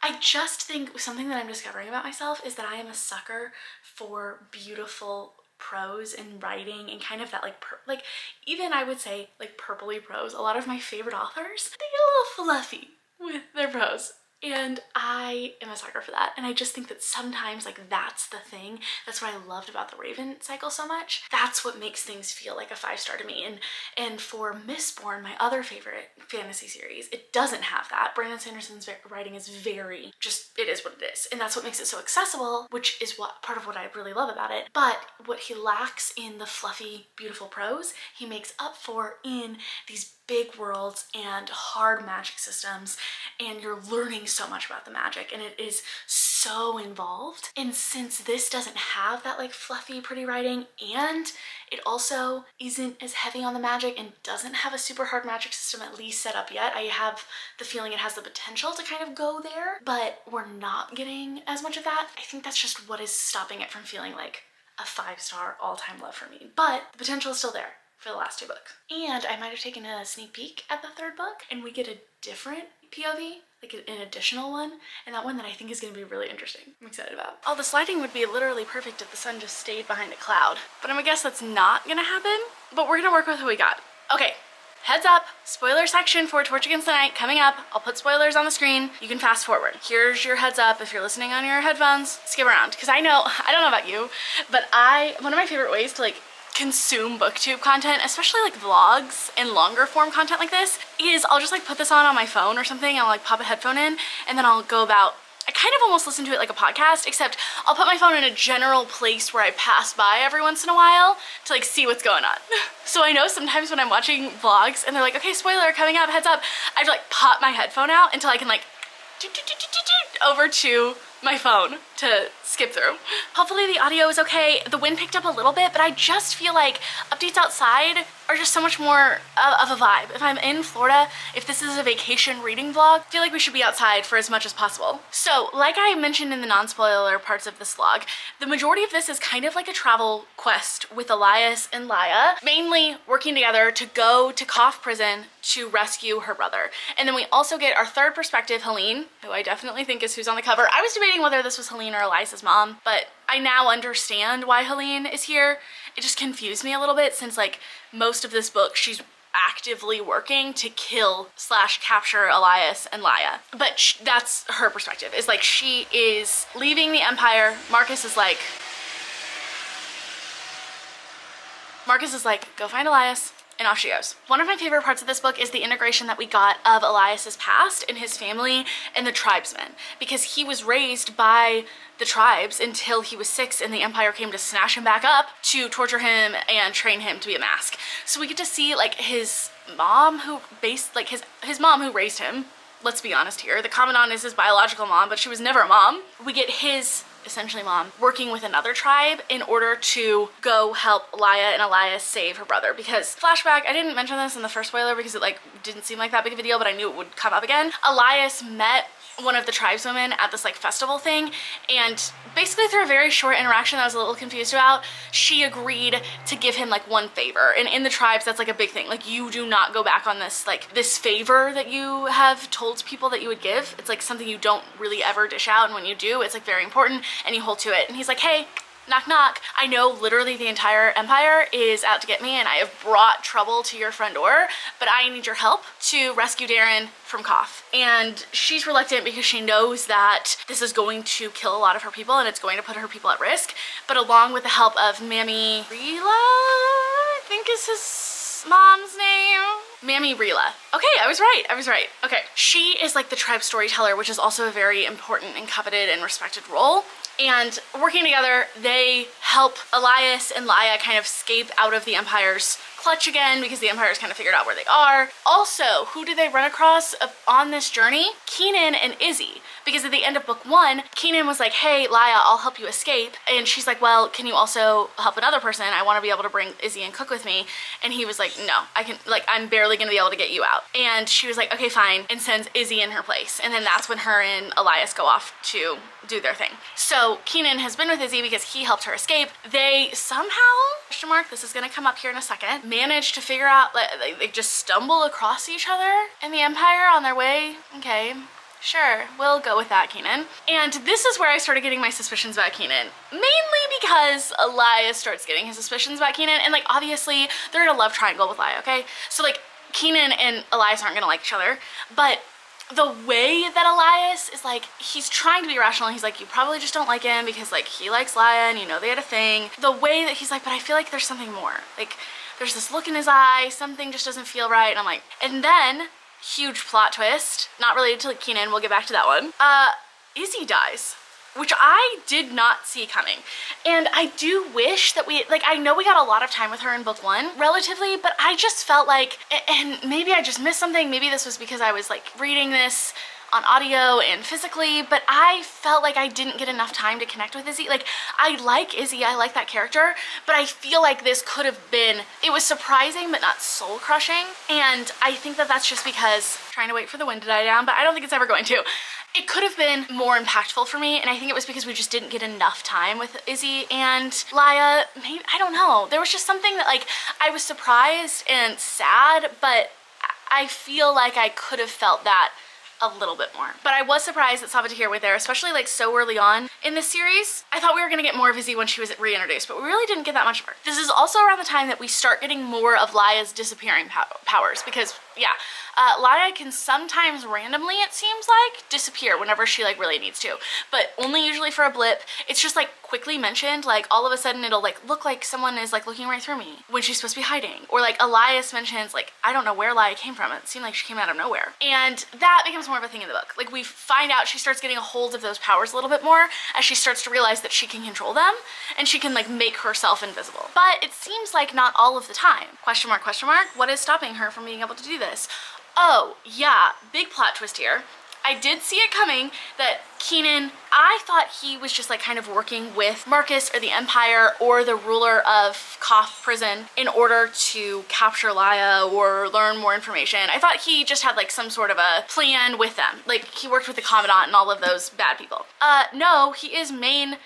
I just think something that I'm discovering about myself is that I am a sucker for beautiful prose and writing and kind of that like even I would say like purpley prose. A lot of my favorite authors, they get a little fluffy with their prose. And I am a sucker for that. And I just think that sometimes like that's the thing. That's what I loved about the Raven cycle so much. That's what makes things feel like a 5-star to me. And for Mistborn, my other favorite fantasy series, it doesn't have that. Brandon Sanderson's writing is very just, it is what it is. And that's what makes it so accessible, which is what part of what I really love about it. But what he lacks in the fluffy, beautiful prose, he makes up for in these big worlds and hard magic systems, and you're learning so much about the magic, and it is so involved. And since this doesn't have that like fluffy pretty writing, and it also isn't as heavy on the magic and doesn't have a super hard magic system at least set up yet, I have the feeling it has the potential to kind of go there, but we're not getting as much of that. I think that's just what is stopping it from feeling like a 5-star all-time love for me, but the potential is still there for the last 2 books. And I might have taken a sneak peek at the 3rd book, and we get a different POV, like an additional one, and that one that I think is going to be really interesting. I'm excited about. Oh, this lighting would be literally perfect if the sun just stayed behind a cloud, but I'm gonna guess that's not gonna happen, but we're gonna work with what we got. Okay, heads up, spoiler section for Torch Against the Night coming up. I'll put spoilers on the screen. You can fast forward. Here's your heads up if you're listening on your headphones. Skip around, because I don't know about you, but one of my favorite ways to like consume booktube content, especially like vlogs and longer form content like this, is I'll just like put this on my phone or something. I'll like pop a headphone in and then I'll go about, I kind of almost listen to it like a podcast, except I'll put my phone in a general place where I pass by every once in a while to like see what's going on. So I know sometimes when I'm watching vlogs and they're like, okay, spoiler coming up, heads up, I have to like pop my headphone out until I can like over to my phone to skip through. Hopefully the audio is okay. The wind picked up a little bit, but I just feel like updates outside are just so much more of a vibe. If I'm in Florida, if this is a vacation reading vlog, I feel like we should be outside for as much as possible. So like I mentioned in the non-spoiler parts of this vlog, the majority of this is kind of like a travel quest with Elias and Laya, mainly working together to go to Koff prison to rescue her brother. And then we also get our third perspective, Helene, who I definitely think is who's on the cover. I was debating whether this was Helene or Elias's mom, but I now understand why Helene is here. It just confused me a little bit since like most of this book she's actively working to kill / capture Elias and Laya. But that's her perspective, is like she is leaving the Empire. Marcus is like, go find Elias. And off she goes. One of my favorite parts of this book is the integration that we got of Elias's past and his family and the tribesmen, because he was raised by the tribes until he was 6 and the Empire came to snatch him back up to torture him and train him to be a mask. So we get to see like his mom who his mom who raised him. Let's be honest here. The Commandant is his biological mom, but she was never a mom. We get his essentially mom working with another tribe in order to go help Laya and Elias save her brother. Because flashback, I didn't mention this in the first spoiler because it like didn't seem like that big of a deal, but I knew it would come up again. Elias met one of the tribeswomen at this like festival thing, and basically through a very short interaction that I was a little confused about, she agreed to give him like one favor. And in the tribes, that's like a big thing. Like, you do not go back on this favor that you have told people that you would give. It's like something you don't really ever dish out, and when you do, it's like very important and you hold to it. And he's like, hey, knock knock, I know literally the entire Empire is out to get me and I have brought trouble to your front door, but I need your help to rescue Darren from Koff. And she's reluctant because she knows that this is going to kill a lot of her people and it's going to put her people at risk. But along with the help of Mammy Rila, I think is his mom's name. Mammy Rila. Okay, I was right. Okay. She is like the tribe storyteller, which is also a very important and coveted and respected role. And working together, they help Elias and Laya kind of escape out of the Empire's clutch again, because the Empire's kind of figured out where they are. Also, who do they run across on this journey? Keenan and Izzy. Because at the end of book 1, Keenan was like, hey, Laya, I'll help you escape. And she's like, well, can you also help another person? I want to be able to bring Izzy and cook with me. And he was like, no, I'm barely gonna be able to get you out. And she was like, okay, fine, and sends Izzy in her place. And then that's when her and Elias go off to do their thing. So Keenan has been with Izzy because he helped her escape. They somehow, question mark, this is gonna come up here in a second, manage to figure out, they just stumble across each other in the Empire on their way. Okay, sure, we'll go with that, Keenan. And this is where I started getting my suspicions about Keenan. Mainly because Elias starts getting his suspicions about Keenan, and like obviously they're in a love triangle with Laya, okay? So like Keenan and Elias aren't gonna like each other, but the way that Elias is like, he's trying to be rational. He's like, you probably just don't like him because like he likes Laya and you know they had a thing. The way that he's like, but I feel like there's something more. Like there's this look in his eye, something just doesn't feel right. And I'm like, and then huge plot twist, not related to like Keenan, we'll get back to that one. Izzy dies, which I did not see coming. And I do wish that I know we got a lot of time with her in book 1, relatively, but I just felt like, and maybe I just missed something, maybe this was because I was like reading this on audio and physically, but I felt like I didn't get enough time to connect with Izzy. Like, I like Izzy, I like that character, but I feel like this could have been, it was surprising but not soul crushing. And I think that that's just because, trying to wait for the wind to die down, but I don't think it's ever going to. It could have been more impactful for me, and I think it was because we just didn't get enough time with Izzy and Laya. Maybe, I don't know. There was just something that like, I was surprised and sad, but I feel like I could have felt that a little bit more. But I was surprised that Sabatier were there, especially like so early on in this series. I thought we were gonna get more of Izzy when she was reintroduced, but we really didn't get that much of her. This is also around the time that we start getting more of Laya's disappearing powers, because Yeah. Laya can sometimes randomly, it seems like, disappear whenever she like really needs to, but only usually for a blip. It's just like quickly mentioned, like all of a sudden it'll like look like someone is like looking right through me when she's supposed to be hiding. Or like Elias mentions, like, I don't know where Laya came from. It seemed like she came out of nowhere. And that becomes more of a thing in the book. Like we find out she starts getting a hold of those powers a little bit more as she starts to realize that she can control them and she can like make herself invisible. But it seems like not all of the time. Question mark, question mark. What is stopping her from being able to do this? Oh, yeah, big plot twist here. I did see it coming that Kenan, I thought he was just like kind of working with Marcus or the Empire or the ruler of Koth prison in order to capture Laya or learn more information. I thought he just had like some sort of a plan with them. Like he worked with the Commandant and all of those bad people. No, he is main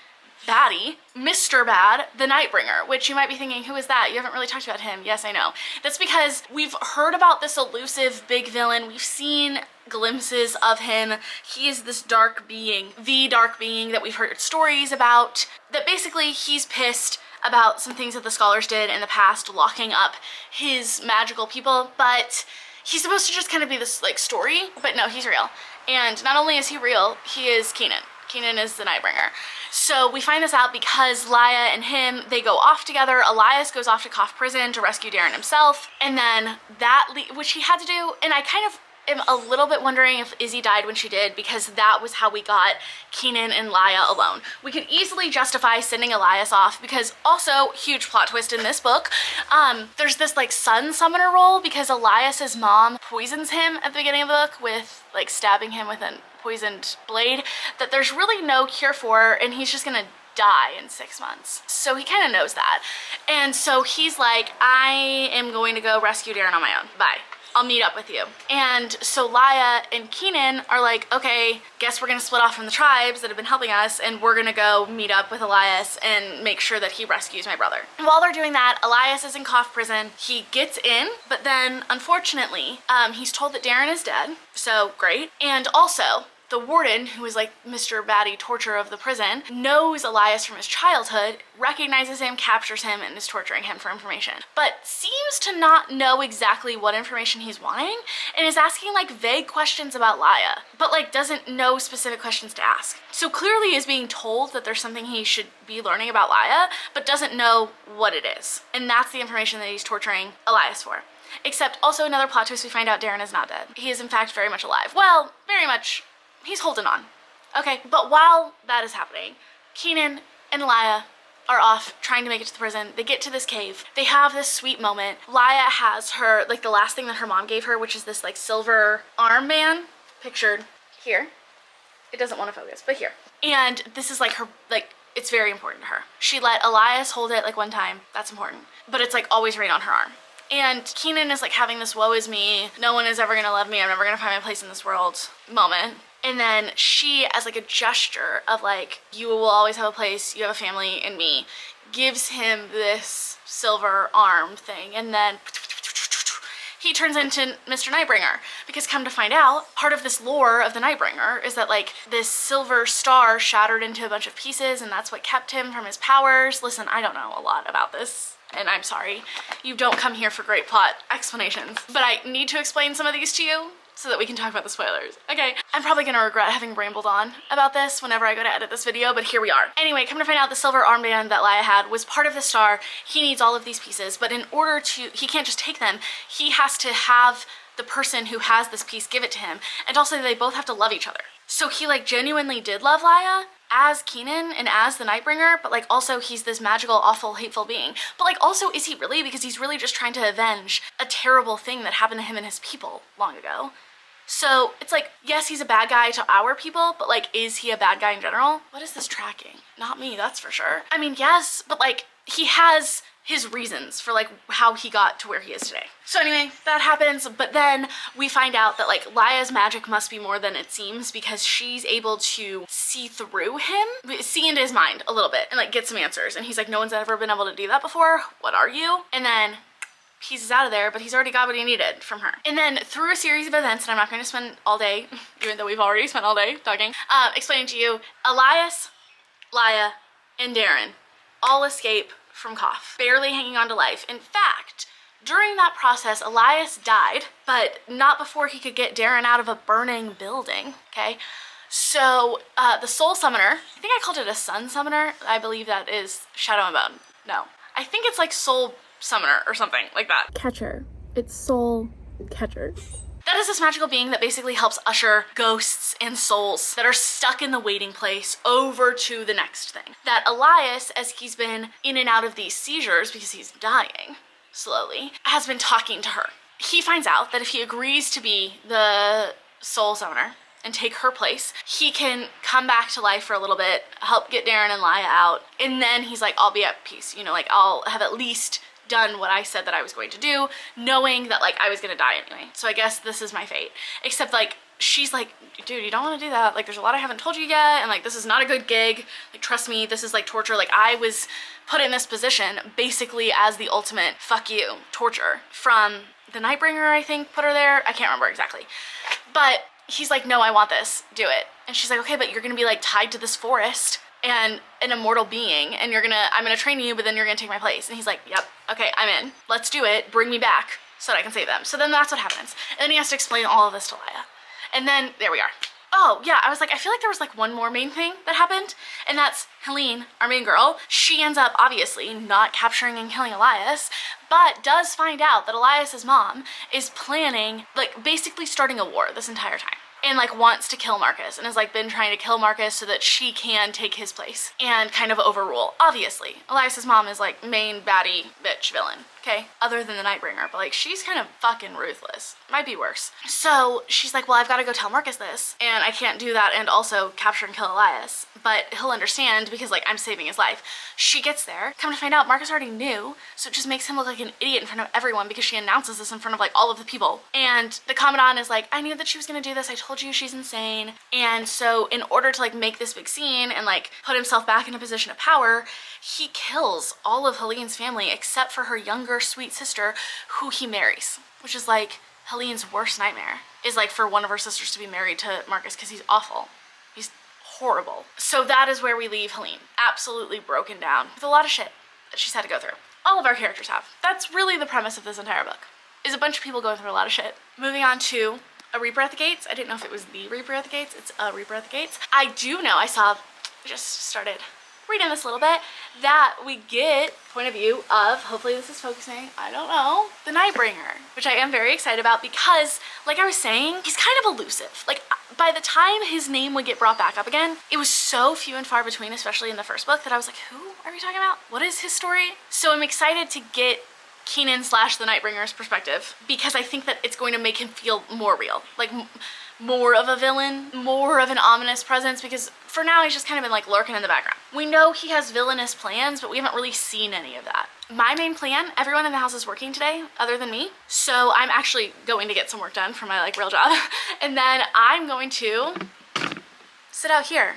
baddie, Mr. Bad, the Nightbringer, which you might be thinking, who is that? You haven't really talked about him. Yes, I know. That's because we've heard about this elusive big villain. We've seen glimpses of him. He is this dark being, the dark being that we've heard stories about, that basically he's pissed about some things that the scholars did in the past, locking up his magical people, but he's supposed to just kind of be this like story, but no, he's real. And not only is he real, he is Kenan. Kenan is the Nightbringer. So we find this out because Laya and him, they go off together. Elias goes off to Koth prison to rescue Darren himself. And then that, which he had to do, and I kind of am a little bit wondering if Izzy died when she did, because that was how we got Kenan and Laya alone. We could easily justify sending Elias off because also, huge plot twist in this book, there's this like sun summoner role because Elias's mom poisons him at the beginning of the book with like stabbing him with a poisoned blade that there's really no cure for, and he's just gonna die in 6 months. So he kind of knows that. And so he's like, I am going to go rescue Darren on my own. Bye. I'll meet up with you. And so Laya and Kenan are like, okay, guess we're gonna split off from the tribes that have been helping us and we're gonna go meet up with Elias and make sure that he rescues my brother. And while they're doing that, Elias is in Koth prison. He gets in, but then unfortunately, he's told that Darren is dead. So great. And also, the warden, who is like Mr. Batty torturer of the prison, knows Elias from his childhood, recognizes him, captures him, and is torturing him for information. But seems to not know exactly what information he's wanting, and is asking like vague questions about Laya, but like doesn't know specific questions to ask. So clearly is being told that there's something he should be learning about Laya, but doesn't know what it is. And that's the information that he's torturing Elias for. Except also another plot twist, we find out Darren is not dead. He is in fact very much alive. Well, very much. He's holding on. Okay, but while that is happening, Kenan and Laya are off trying to make it to the prison. They get to this cave. They have this sweet moment. Laya has her, like the last thing that her mom gave her, which is this like silver armband pictured here. It doesn't want to focus, but here. And this is like her, like, it's very important to her. She let Elias hold it like one time. That's important. But it's like always right on her arm. And Kenan is like having this woe is me, no one is ever gonna love me, I'm never gonna find my place in this world moment. And then she, as like a gesture of like, you will always have a place, you have a family in me, gives him this silver arm thing. And then he turns into Mr. Nightbringer. Because come to find out, part of this lore of the Nightbringer is that like this silver star shattered into a bunch of pieces and that's what kept him from his powers. Listen, I don't know a lot about this, and I'm sorry. You don't come here for great plot explanations. But I need to explain some of these to you so that we can talk about the spoilers. Okay, I'm probably gonna regret having rambled on about this whenever I go to edit this video, but here we are. Anyway, come to find out the silver armband that Laya had was part of the star. He needs all of these pieces, but in order to, he can't just take them. He has to have the person who has this piece give it to him, and also they both have to love each other. So he like genuinely did love Laya as Kenan and as the Nightbringer, but like also he's this magical, awful, hateful being. But like also, is he really? Because he's really just trying to avenge a terrible thing that happened to him and his people long ago. So it's like, yes, he's a bad guy to our people, but like, is he a bad guy in general? What is this tracking? Not me, that's for sure. I mean, yes, but like, he has his reasons for like how he got to where he is today. So anyway, that happens, but then we find out that like Laya's magic must be more than it seems because she's able to see through him, see into his mind a little bit and like get some answers. And he's like, no one's ever been able to do that before. What are you? And then pieces out of there, but he's already got what he needed from her. And then through a series of events, and I'm not going to spend all day, even though we've already spent all day talking, explaining to you, Elias, Laya, and Darren all escape from Koth, barely hanging on to life. In fact, During that process, Elias died, but not before he could get Darren out of a burning building, okay? So the soul summoner, I think I called it a sun summoner. I believe that is Shadow and Bone. No, I think it's like soul summoner or something like that. Catcher. It's soul catcher. That is this magical being that basically helps usher ghosts and souls that are stuck in the waiting place over to the next thing. That Elias, as he's been in and out of these seizures because he's dying slowly, has been talking to her. He finds out that if he agrees to be the soul summoner and take her place, he can come back to life for a little bit, help get Darren and Laya out, and then he's like, I'll be at peace. You know, like, I'll have at least done what I said that I was going to do, knowing that, like, I was gonna die anyway. So I guess this is my fate. Except, like, she's like, dude, you don't want to do that. Like, there's a lot I haven't told you yet, and, like, this is not a good gig. Like, trust me, this is, like, torture. Like, I was put in this position basically as the ultimate fuck you torture from the Nightbringer, I think, put her there. I can't remember exactly. But he's like, no, I want this, do it. And she's like, okay, but you're gonna be like tied to this forest and an immortal being, and I'm gonna train you, but then you're gonna take my place. And he's like, yep, okay, I'm in. Let's do it, bring me back so that I can save them. So then that's what happens. And then he has to explain all of this to Laya. And then, there we are. Oh, yeah, I was like, I feel like there was like one more main thing that happened, and that's Helene, our main girl. She ends up, obviously, not capturing and killing Elias, but does find out that Elias's mom is planning, like, basically starting a war this entire time. And, like, wants to kill Marcus, and has, like, been trying to kill Marcus so that she can take his place and kind of overrule. Obviously, Elias's mom is, like, main baddie bitch villain, okay? Other than the Nightbringer, but, like, she's kind of fucking ruthless. Might be worse. So she's like, well, I've got to go tell Marcus this, and I can't do that and also capture and kill Elias, but he'll understand because, like, I'm saving his life. She gets there, come to find out Marcus already knew, so it just makes him look like an idiot in front of everyone because she announces this in front of, like, all of the people. And the Commandant is like, I knew that she was gonna do this, I told you she's insane. And so in order to, like, make this big scene and, like, put himself back in a position of power, he kills all of Helene's family except for her younger sweet sister, who he marries, which is, like, Helene's worst nightmare, is, like, for one of her sisters to be married to Marcus because he's awful. He's horrible. So that is where we leave Helene, absolutely broken down with a lot of shit that she's had to go through. All of our characters have. That's really the premise of this entire book, is a bunch of people going through a lot of shit. Moving on to A Reaper at the Gates. I didn't know if it was The Reaper at the Gates. It's A Reaper at the Gates. I do know, I just started reading this a little bit, that we get point of view of, hopefully this is focusing, I don't know, the Nightbringer, which I am very excited about because, like I was saying, he's kind of elusive. Like, by the time his name would get brought back up again, it was so few and far between, especially in the first book, that I was like, who are we talking about? What is his story? So I'm excited to get Keenan / the Nightbringer's perspective because I think that it's going to make him feel more real. Like, more of a villain, more of an ominous presence, because for now he's just kind of been, like, lurking in the background. We know he has villainous plans, but we haven't really seen any of that. My main plan, everyone in the house is working today other than me, so I'm actually going to get some work done for my, like, real job. And then I'm going to sit out here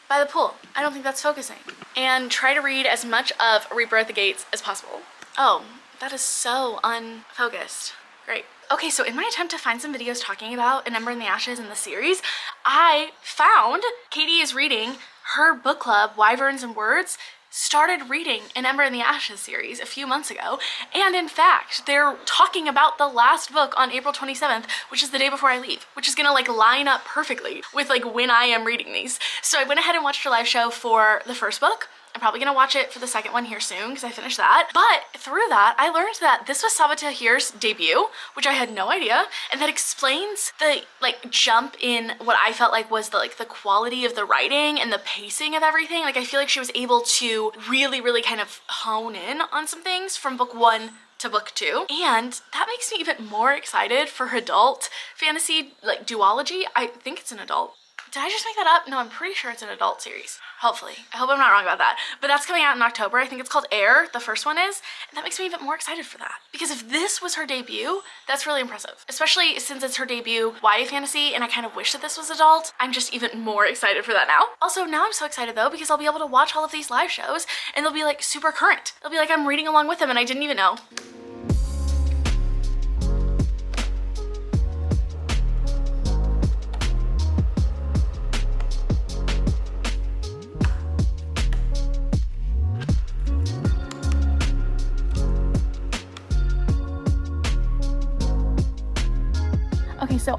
by the pool. I don't think that's focusing. And try to read as much of Reaper at the Gates as possible. Oh, that is so unfocused. Great. Okay, so in my attempt to find some videos talking about An Ember in the Ashes in the series, I found Katie is reading her book club, Wyverns and Words, started reading An Ember in the Ashes series a few months ago, and in fact, they're talking about the last book on April 27th, which is the day before I leave, which is gonna, like, line up perfectly with, like, when I am reading these. So I went ahead and watched her live show for the first book. I'm probably gonna watch it for the second one here soon because I finished that. But through that, I learned that this was Sabaa Tahir's debut, which I had no idea, and that explains the, like, jump in what I felt like was the, like, the quality of the writing and the pacing of everything. Like, I feel like she was able to really kind of hone in on some things from book 1 to book 2, and that makes me even more excited for her adult fantasy, like, duology. I think it's an adult. Did I just make that up? No, I'm pretty sure it's an adult series. Hopefully. I hope I'm not wrong about that. But that's coming out in October. I think it's called Air, the first one is, and that makes me even more excited for that. Because if this was her debut, that's really impressive. Especially since it's her debut YA fantasy, and I kind of wish that this was adult. I'm just even more excited for that now. Also, now I'm so excited though, because I'll be able to watch all of these live shows, and they'll be, like, super current. It'll be like I'm reading along with them and I didn't even know.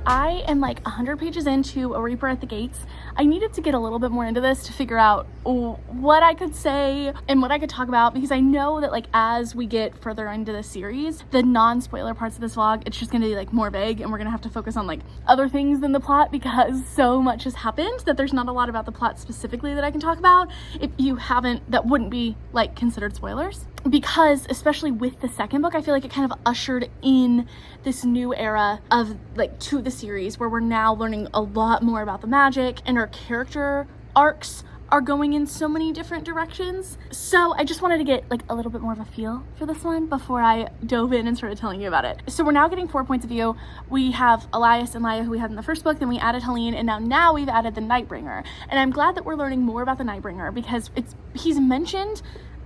I am like 100 pages into A Reaper at the Gates. I needed to get a little bit more into this to figure out what I could say and what I could talk about, because I know that like as we get further into the series, the non-spoiler parts of this vlog, it's just gonna be like more vague, and we're gonna have to focus on like other things than the plot, because so much has happened that there's not a lot about the plot specifically that I can talk about. If you haven't, that wouldn't be like considered spoilers, because especially with the second book, I feel like it kind of ushered in this new era of like to the series where we're now learning a lot more about the magic, and our character arcs are going in so many different directions. So I just wanted to get like a little bit more of a feel for this one before I dove in and started telling you about it. So we're now getting 4 points of view. We have Elias and Laia, who we had in the first book, then we added Helene, and now we've added the Nightbringer. And I'm glad that we're learning more about the Nightbringer, because he's mentioned,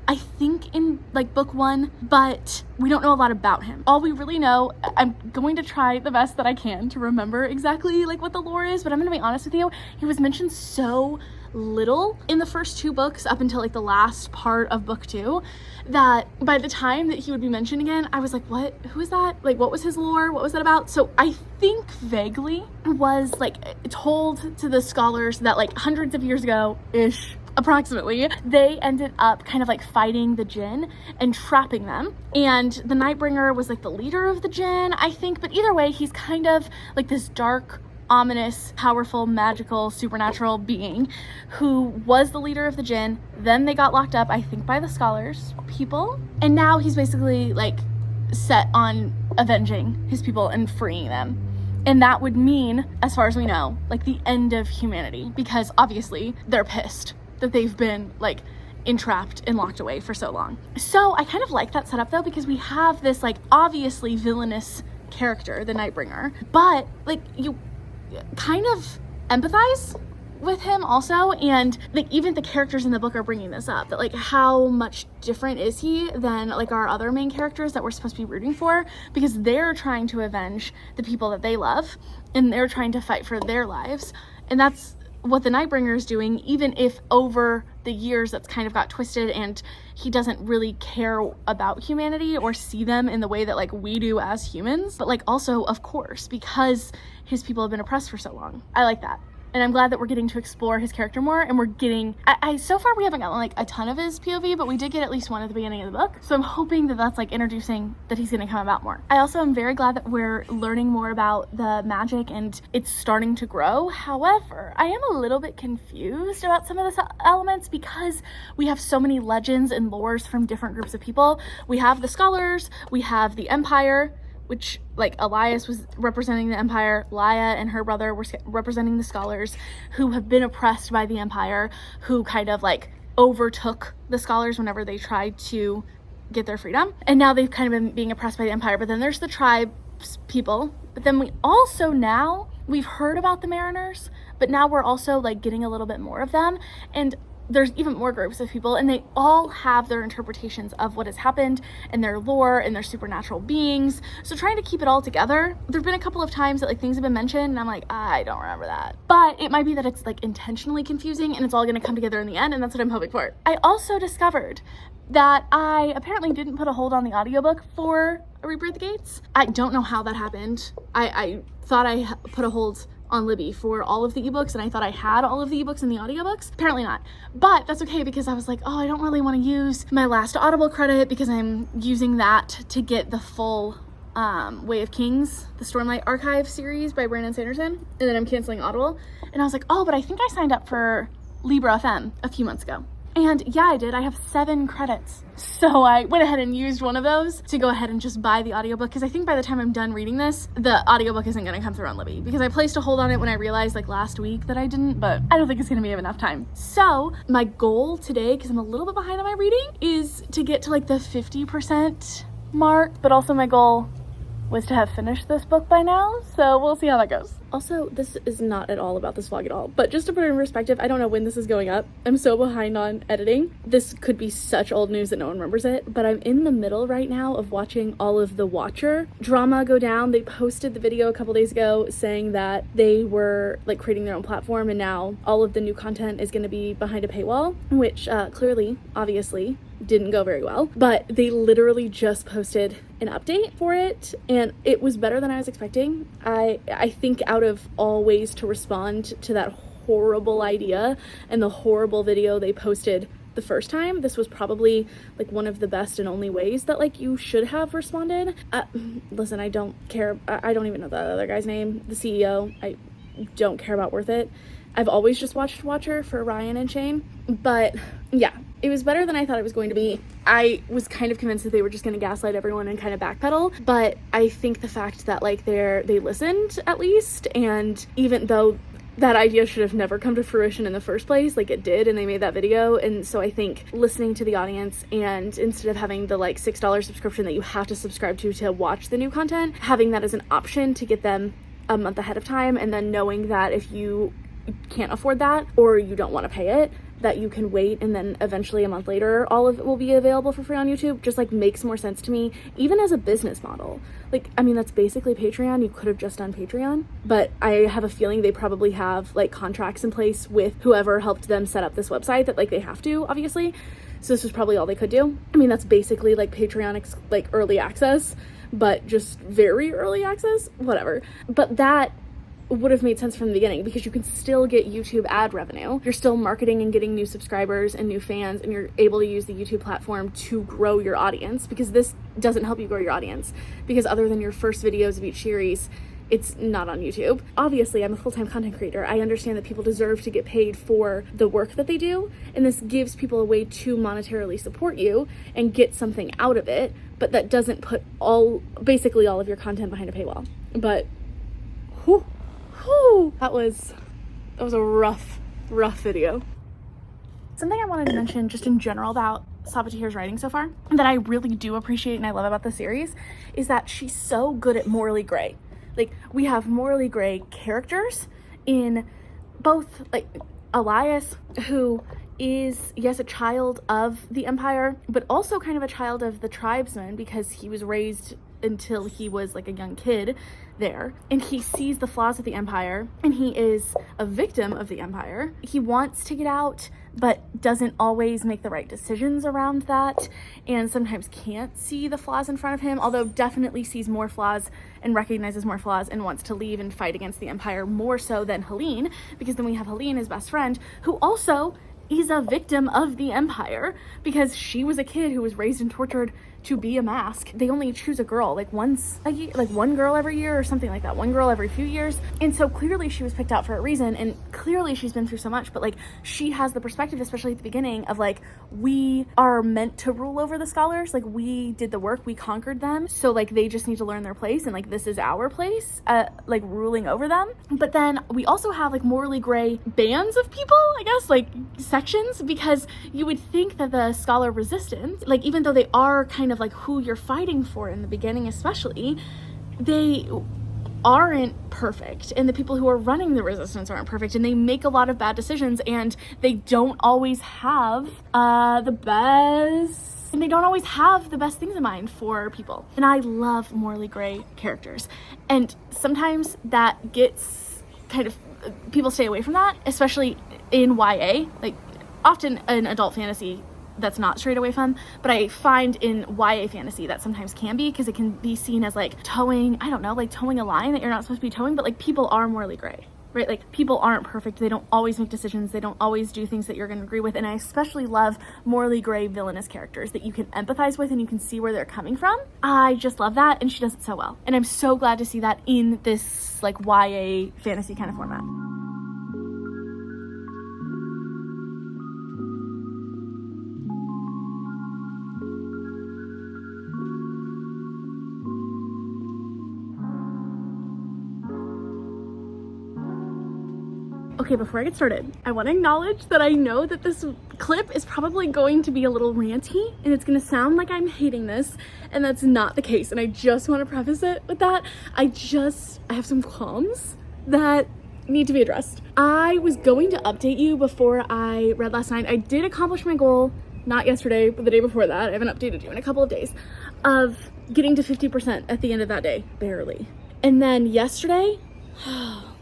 I think, in like book 1, but we don't know a lot about him. All we really know, I'm going to try the best that I can to remember exactly like what the lore is, but I'm gonna be honest with you, he was mentioned so little in the first 2 books up until like the last part of book 2, that by the time that he would be mentioned again, I was like, what? Who is that? Like, what was his lore? What was that about? So I think vaguely was like told to the scholars that like hundreds of years ago-ish, approximately, they ended up kind of like fighting the Jinn and trapping them, and the Nightbringer was like the leader of the Jinn, I think. But either way, he's kind of like this dark, ominous, powerful, magical, supernatural being who was the leader of the Jinn. Then they got locked up, I think, by the scholars people, and now he's basically like set on avenging his people and freeing them. And that would mean, as far as we know, like the end of humanity, because obviously they're pissed that they've been like entrapped and locked away for so long. So I kind of like that setup though, because we have this like obviously villainous character, the Nightbringer, but like you kind of empathize with him also, and like even the characters in the book are bringing this up, that like how much different is he than like our other main characters that we're supposed to be rooting for, because they're trying to avenge the people that they love, and they're trying to fight for their lives. And that's what the Nightbringer is doing, even if over the years that's kind of got twisted and he doesn't really care about humanity or see them in the way that like we do as humans. But like also, of course, because his people have been oppressed for so long. I like that. And I'm glad that we're getting to explore his character more, and we're getting, so far we haven't gotten like a ton of his POV, but we did get at least one at the beginning of the book. So I'm hoping that that's like introducing that he's gonna come about more. I also am very glad that we're learning more about the magic and it's starting to grow. However, I am a little bit confused about some of the elements, because we have so many legends and lores from different groups of people. We have the scholars, we have the Empire, which like Elias was representing the Empire, Laia and her brother were representing the scholars, who have been oppressed by the Empire, who kind of like overtook the scholars whenever they tried to get their freedom. And now they've kind of been being oppressed by the Empire. But then there's the tribes people. But then we also now, we've heard about the Mariners, but now we're also like getting a little bit more of them. And there's even more groups of people, and they all have their interpretations of what has happened and their lore and their supernatural beings. So trying to keep it all together, there've been a couple of times that like things have been mentioned and I'm like, I don't remember that. But it might be that it's like intentionally confusing and it's all gonna come together in the end, and that's what I'm hoping for. I also discovered that I apparently didn't put a hold on the audiobook for A Reaper at the Gates. I don't know how that happened. I thought I put a hold on Libby for all of the ebooks, and I thought I had all of the ebooks and the audiobooks. Apparently not, but that's okay, because I was like, oh, I don't really want to use my last Audible credit because I'm using that to get the full Way of Kings, the Stormlight Archive series by Brandon Sanderson, and then I'm canceling Audible. And I was like, oh, but I think I signed up for Libra FM a few months ago. And yeah, I did. I have 7 credits. So I went ahead and used one of those to go ahead and just buy the audiobook, because I think by the time I'm done reading this, the audiobook isn't going to come through on Libby, because I placed a hold on it when I realized like last week that I didn't, but I don't think it's going to be enough time. So my goal today, because I'm a little bit behind on my reading, is to get to like the 50% mark, but also my goal was to have finished this book by now. So we'll see how that goes. Also, this is not at all about this vlog at all, but just to put it in perspective, I don't know when this is going up. I'm so behind on editing. This could be such old news that no one remembers it, but I'm in the middle right now of watching all of the Watcher drama go down. They posted the video a couple days ago saying that they were like creating their own platform, and now all of the new content is going to be behind a paywall, which clearly, obviously, didn't go very well. But they literally just posted an update for it, and it was better than I was expecting. I think out of all ways to respond to that horrible idea and the horrible video they posted the first time, this was probably like one of the best and only ways that like you should have responded. Listen, I don't care. I don't even know the other guy's name, the CEO. I don't care about Worth It. I've always just watched Watcher for Ryan and Shane, but yeah, it was better than I thought it was going to be. I was kind of convinced that they were just going to gaslight everyone and kind of backpedal, but I think the fact that like they listened at least, and even though that idea should have never come to fruition in the first place, like it did, and they made that video. And so I think listening to the audience, and instead of having the like $6 subscription that you have to subscribe to watch the new content, having that as an option to get them a month ahead of time, and then knowing that if you can't afford that or you don't want to pay it, that you can wait, and then eventually a month later all of it will be available for free on YouTube, just like makes more sense to me, even as a business model. Like, I mean, that's basically Patreon. You could have just done Patreon, but I have a feeling they probably have like contracts in place with whoever helped them set up this website that like they have to, obviously. So this was probably all they could do. I mean, that's basically like Patreon like early access, but just very early access, whatever. But that would have made sense from the beginning, because you can still get YouTube ad revenue. You're still marketing and getting new subscribers and new fans, and you're able to use the YouTube platform to grow your audience, because this doesn't help you grow your audience, because other than your first videos of each series, it's not on YouTube. Obviously, I'm a full-time content creator. I understand that people deserve to get paid for the work that they do, and this gives people a way to monetarily support you and get something out of it, but that doesn't put basically all of your content behind a paywall. But whew, that was a rough video. Something I wanted to mention just in general about Sabatier's writing so far that I really do appreciate and I love about the series is that she's so good at morally gray. Like, we have morally gray characters in both, like Elias, who is, yes, a child of the Empire, but also kind of a child of the tribesmen, because he was raised until he was like a young kid there, and he sees the flaws of the Empire, and he is a victim of the Empire. He wants to get out, but doesn't always make the right decisions around that, and sometimes can't see the flaws in front of him, although definitely sees more flaws and recognizes more flaws and wants to leave and fight against the Empire more so than Helene, because then we have Helene, his best friend, who also is a victim of the Empire, because she was a kid who was raised and tortured to be a mask. They only choose a girl like once a year, like one girl every year or something like that, one girl every few years. And so clearly she was picked out for a reason, and clearly she's been through so much, but like she has the perspective, especially at the beginning, of like, we are meant to rule over the scholars, like we did the work, we conquered them, so like they just need to learn their place, and like this is our place, like ruling over them. But then we also have like morally gray bands of people, I guess, like sections, because you would think that the scholar resistance, like even though they are kind of like who you're fighting for in the beginning especially, they aren't perfect, and the people who are running the resistance aren't perfect, and they make a lot of bad decisions, and they don't always have the best things in mind for people. And I love morally gray characters, and sometimes that gets kind of, people stay away from that, especially in YA, like often in adult fantasy that's not straight away fun, but I find in YA fantasy that sometimes can be, because it can be seen as like towing, I don't know, like towing a line that you're not supposed to be towing, but like people are morally gray, right? Like people aren't perfect, they don't always make decisions, they don't always do things that you're going to agree with, and I especially love morally gray villainous characters that you can empathize with and you can see where they're coming from. I just love that, and she does it so well, and I'm so glad to see that in this like YA fantasy kind of format. Okay, before I get started, I want to acknowledge that I know that this clip is probably going to be a little ranty, and it's going to sound like I'm hating this, and that's not the case, and I just want to preface it with that. I have some qualms that need to be addressed. I was going to update you before I read last night. I did accomplish my goal, not yesterday, but the day before that. I haven't updated you in a couple of days, of getting to 50% at the end of that day, barely. And then yesterday,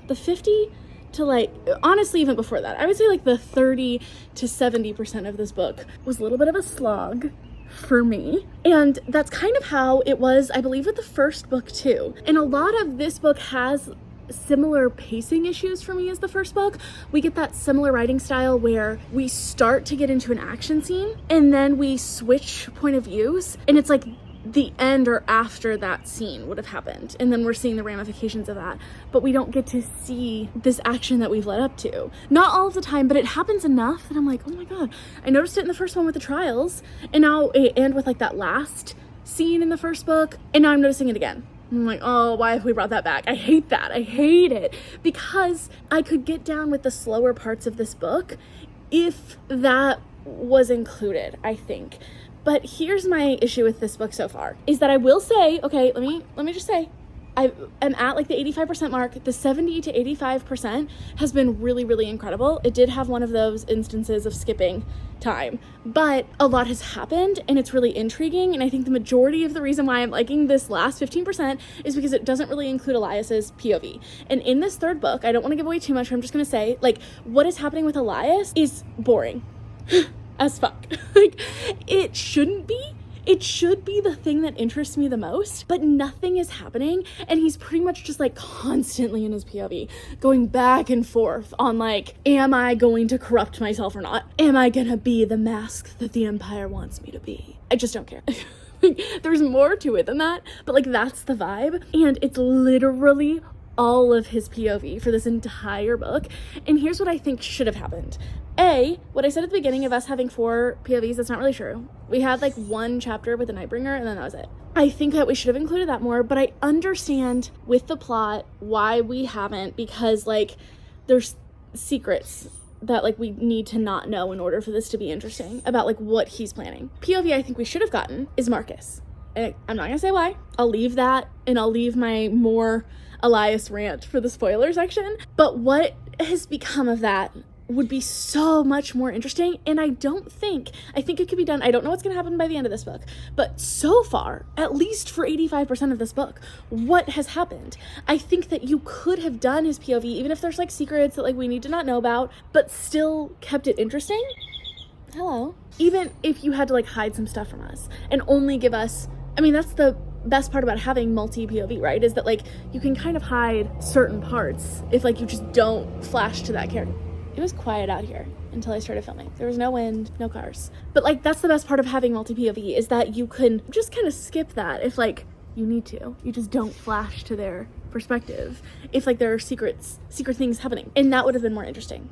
the 50 to like, honestly, even before that, I would say like the 30 to 70% of this book was a little bit of a slog for me. And that's kind of how it was, I believe, with the first book too. And a lot of this book has similar pacing issues for me as the first book. We get that similar writing style where we start to get into an action scene and then we switch point of views, and it's like the end or after that scene would have happened, and then we're seeing the ramifications of that, but we don't get to see this action that we've led up to. Not all of the time, but it happens enough that I'm like, oh my god, I noticed it in the first one with the trials, and now and with like that last scene in the first book, and now I'm noticing it again. I'm like, oh, why have we brought that back? I hate that. I hate it, because I could get down with the slower parts of this book if that was included, I think. But here's my issue with this book so far, is that I will say, okay, let me just say, I am at like the 85% mark. The 70 to 85% has been really, really incredible. It did have one of those instances of skipping time, but a lot has happened and it's really intriguing. And I think the majority of the reason why I'm liking this last 15% is because it doesn't really include Elias's POV. And in this third book, I don't want to give away too much, but I'm just going to say, like, what is happening with Elias is boring as fuck. Like, it shouldn't be. It should be the thing that interests me the most, but nothing is happening, and he's pretty much just like constantly in his POV, going back and forth on like, am I going to corrupt myself or not? Am I gonna be the mask that the Empire wants me to be? I just don't care. There's more to it than that, but like that's the vibe, and it's literally all of his POV for this entire book. And here's what I think should have happened. A, what I said at the beginning of us having 4 POVs, that's not really true. We had like 1 chapter with the Nightbringer and then that was it. I think that we should have included that more, but I understand with the plot why we haven't, because like there's secrets that like we need to not know in order for this to be interesting about like what he's planning. POV I think we should have gotten is Marcus. And I'm not gonna say why. I'll leave that, and I'll leave my more Elias rant for the spoiler section. But what has become of that would be so much more interesting, and I think it could be done. I don't know what's gonna happen by the end of this book, but so far, at least for 85% of this book, what has happened? I think that you could have done his POV, even if there's like secrets that like we need to not know about, but still kept it interesting. Hello. Even if you had to like hide some stuff from us and only give us, I mean, that's the best part about having multi-POV, right? Is that like you can kind of hide certain parts if like you just don't flash to that character. It was quiet out here until I started filming. There was no wind, no cars. But like that's the best part of having multi-POV, is that you can just kind of skip that if like you need to. You just don't flash to their perspective if like there are secret things happening, and that would have been more interesting.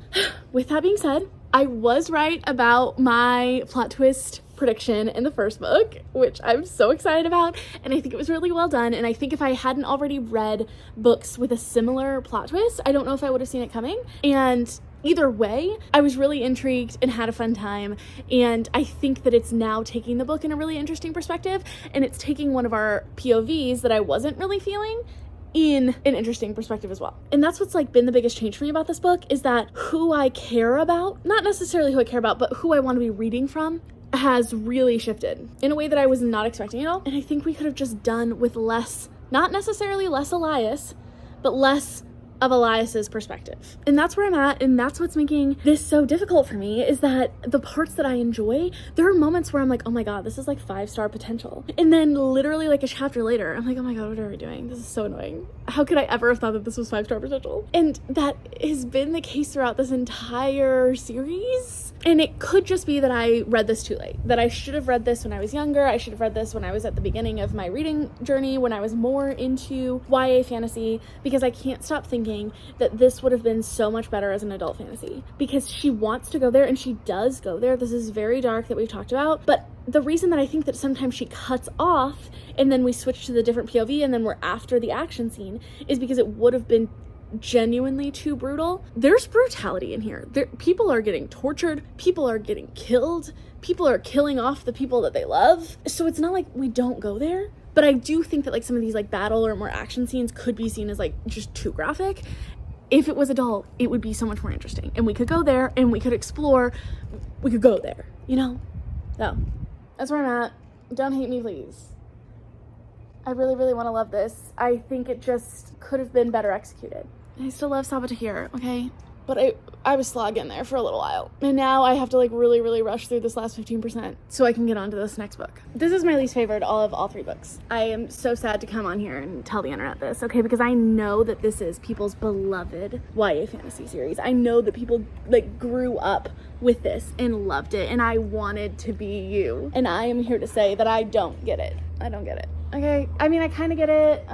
With that being said, I was right about my plot twist prediction in the first book, which I'm so excited about, and I think it was really well done. And I think if I hadn't already read books with a similar plot twist, I don't know if I would have seen it coming. And either way, I was really intrigued and had a fun time, and I think that it's now taking the book in a really interesting perspective, and it's taking one of our POVs that I wasn't really feeling in an interesting perspective as well. And that's what's like been the biggest change for me about this book, is that who I care about, not necessarily who I care about, but who I want to be reading from, has really shifted in a way that I was not expecting at all. And I think we could have just done with less, not necessarily less Elias, but less of Elias's perspective. And that's where I'm at, and that's what's making this so difficult for me, is that the parts that I enjoy, there are moments where I'm like, oh my god, this is like 5-star potential. And then literally like a chapter later, I'm like, oh my god, what are we doing? This is so annoying. How could I ever have thought that this was 5-star potential? And that has been the case throughout this entire series. And it could just be that I read this too late, that I should have read this when I was younger. I should have read this when I was at the beginning of my reading journey, when I was more into YA fantasy, because I can't stop thinking that this would have been so much better as an adult fantasy, because she wants to go there and she does go there. This is very dark that we've talked about, but the reason that I think that sometimes she cuts off and then we switch to the different POV and then we're after the action scene is because it would have been genuinely too brutal. There's brutality in here. People are getting tortured, people are getting killed, people are killing off the people that they love. So it's not like we don't go there, but I do think that like some of these like battle or more action scenes could be seen as like just too graphic. if it was adult, it would be so much more interesting. And we could go there and we could explore. We could go there, you know? So, that's where I'm at. Don't hate me, please. I really, really want to love this. I think it just could have been better executed. I still love Saboteur, okay? But I was slogging there for a little while. And now I have to like really, really rush through this last 15% so I can get on to this next book. This is my least favorite of all 3 books. I am so sad to come on here and tell the internet this, okay? Because I know that this is people's beloved YA fantasy series. I know that people like grew up with this and loved it, and I wanted to be you. And I am here to say that I don't get it. I don't get it, okay? I mean, I kind of get it,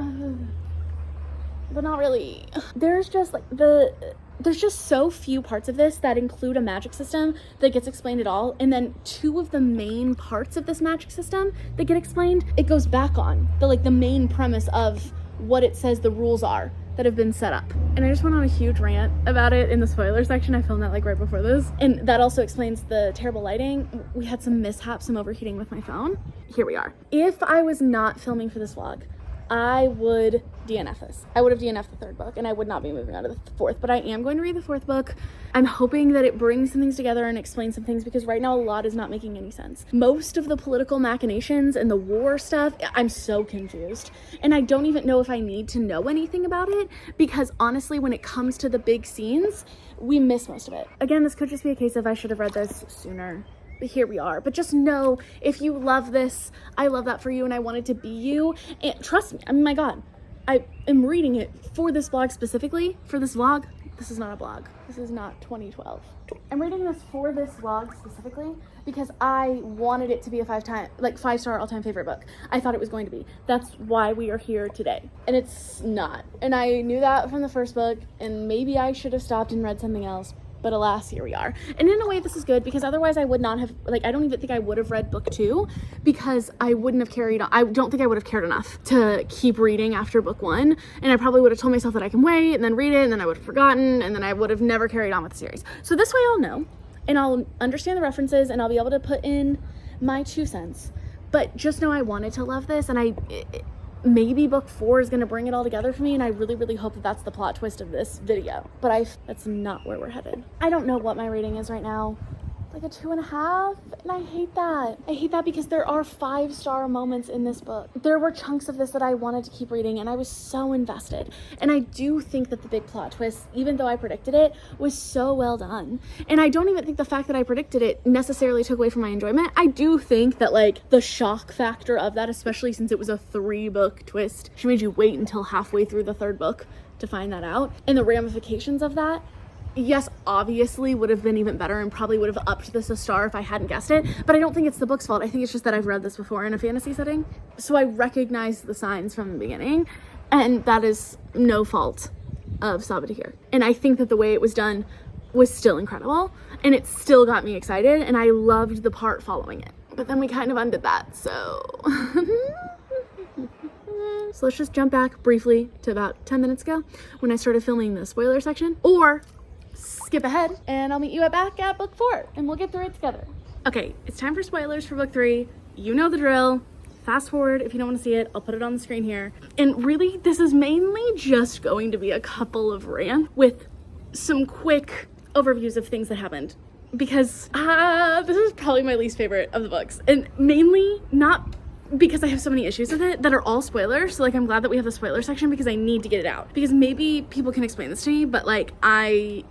but not really. There's just like there's just so few parts of this that include a magic system that gets explained at all, and then 2 of the main parts of this magic system that get explained, it goes back on the main premise of what it says the rules are that have been set up. And I just went on a huge rant about it in the spoiler section. I filmed that like right before this, and that also explains the terrible lighting. We had some mishaps, some overheating with my phone. Here we are. If I was not filming for this vlog, I would DNF this. I would have DNF'd the 3rd book, and I would not be moving on to the 4th, but I am going to read the 4th book. I'm hoping that it brings some things together and explains some things, because right now a lot is not making any sense. Most of the political machinations and the war stuff, I'm so confused. And I don't even know if I need to know anything about it, because honestly, when it comes to the big scenes, we miss most of it. Again, this could just be a case of I should have read this sooner. Here we are. But just know, if you love this, I love that for you, and I want it to be you. And trust me, I mean, my God, I am reading it for this vlog specifically. For this vlog, this is not a blog. This is not 2012. I'm reading this for this vlog specifically because I wanted it to be a 5-star all-time favorite book. I thought it was going to be. That's why we are here today. And it's not. And I knew that from the 1st book, and maybe I should have stopped and read something else. But alas, here we are. And in a way, this is good, because otherwise I would not have, I don't even think I would have read book 2, because I wouldn't have carried on. I don't think I would have cared enough to keep reading after book 1. And I probably would have told myself that I can wait and then read it, and then I would have forgotten, and then I would have never carried on with the series. So this way I'll know, and I'll understand the references, and I'll be able to put in my 2 cents. But just know I wanted to love this, and maybe book 4 is going to bring it all together for me, and I really, really hope that that's the plot twist of this video. But that's not where we're headed. I don't know what my rating is right now. Like a 2.5, and I hate that. I hate that because there are 5-star moments in this book. There were chunks of this that I wanted to keep reading, and I was so invested. And I do think that the big plot twist, even though I predicted it, was so well done. And I don't even think the fact that I predicted it necessarily took away from my enjoyment. I do think that the shock factor of that, especially since it was a 3-book twist, she made you wait until halfway through the 3rd book to find that out, and the ramifications of that, yes, obviously would have been even better, and probably would have upped this a star if I hadn't guessed it. But I don't think it's the book's fault. I think it's just that I've read this before in a fantasy setting. So I recognize the signs from the beginning, and that is no fault of Saboteur. And I think that the way it was done was still incredible, and it still got me excited, and I loved the part following it. But then we kind of undid that, so... So let's just jump back briefly to about 10 minutes ago when I started filming the spoiler section, or skip ahead and I'll meet you back at book 4 and we'll get through it together. Okay, it's time for spoilers for book 3. You know the drill. Fast forward if you don't want to see it. I'll put it on the screen here. And really, this is mainly just going to be a couple of rants with some quick overviews of things that happened, because this is probably my least favorite of the books, and mainly not because I have so many issues with it that are all spoilers. So I'm glad that we have the spoiler section, because I need to get it out, because maybe people can explain this to me, but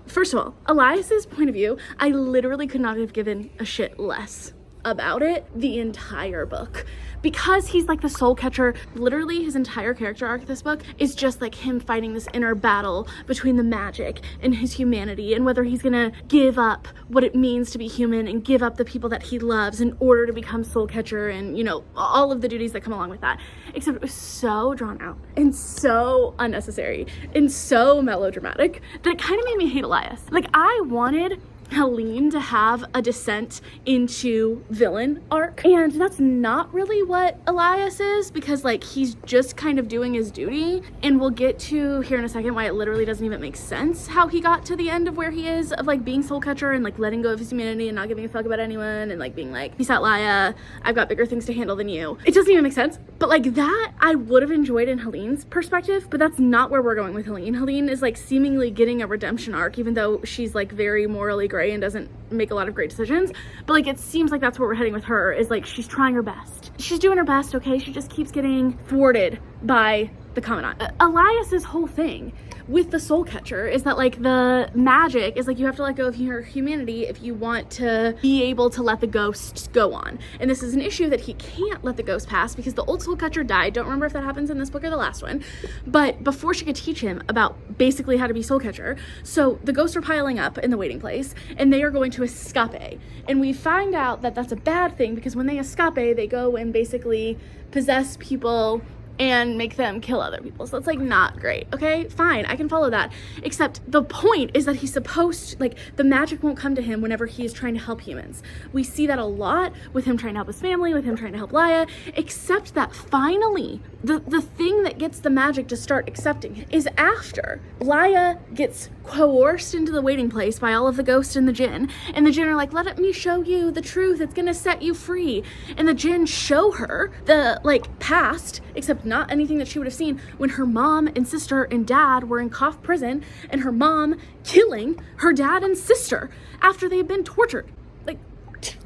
first of all, Elias's point of view, I literally could not have given a shit less about it the entire book, because he's the soul catcher. Literally his entire character arc this book is just him fighting this inner battle between the magic and his humanity, and whether he's gonna give up what it means to be human and give up the people that he loves in order to become soul catcher, and all of the duties that come along with that. Except it was so drawn out and so unnecessary and so melodramatic that it kind of made me hate Elias. I wanted Helene to have a descent into villain arc. And that's not really what Elias is, because like he's just kind of doing his duty. And we'll get to here in a second why it literally doesn't even make sense how he got to the end of where he is, of like being soul catcher and like letting go of his humanity and not giving a fuck about anyone and like being like, peace out, Laya, I've got bigger things to handle than you. It doesn't even make sense. But like that I would have enjoyed in Helene's perspective, but that's not where we're going with Helene. Helene is like seemingly getting a redemption arc, even though she's like very morally gray and doesn't make a lot of great decisions. But like it seems like that's where we're heading with her, is like she's trying her best. She's doing her best, okay? She just keeps getting thwarted by the Commandant. Elias's whole thing with the soul catcher is that like the magic is like you have to let go of your humanity if you want to be able to let the ghosts go on. And this is an issue that he can't let the ghost pass because the old soul catcher died. Don't remember if that happens in this book or the last one, but before she could teach him about basically how to be soul catcher. So the ghosts are piling up in the waiting place and they are going to escape. And we find out that that's a bad thing because when they escape, they go and basically possess people and make them kill other people. So that's like not great. Okay, fine, I can follow that. Except the point is that he's supposed to, like, the magic won't come to him whenever he is trying to help humans. We see that a lot with him trying to help his family, with him trying to help Laya, except that finally, the thing that gets the magic to start accepting him is after Laya gets coerced into the waiting place by all of the ghosts and the djinn, and the djinn are like, let me show you the truth, it's gonna set you free. And the djinn show her the like past, except not anything that she would have seen when her mom and sister and dad were in Koth prison, and her mom killing her dad and sister after they had been tortured, like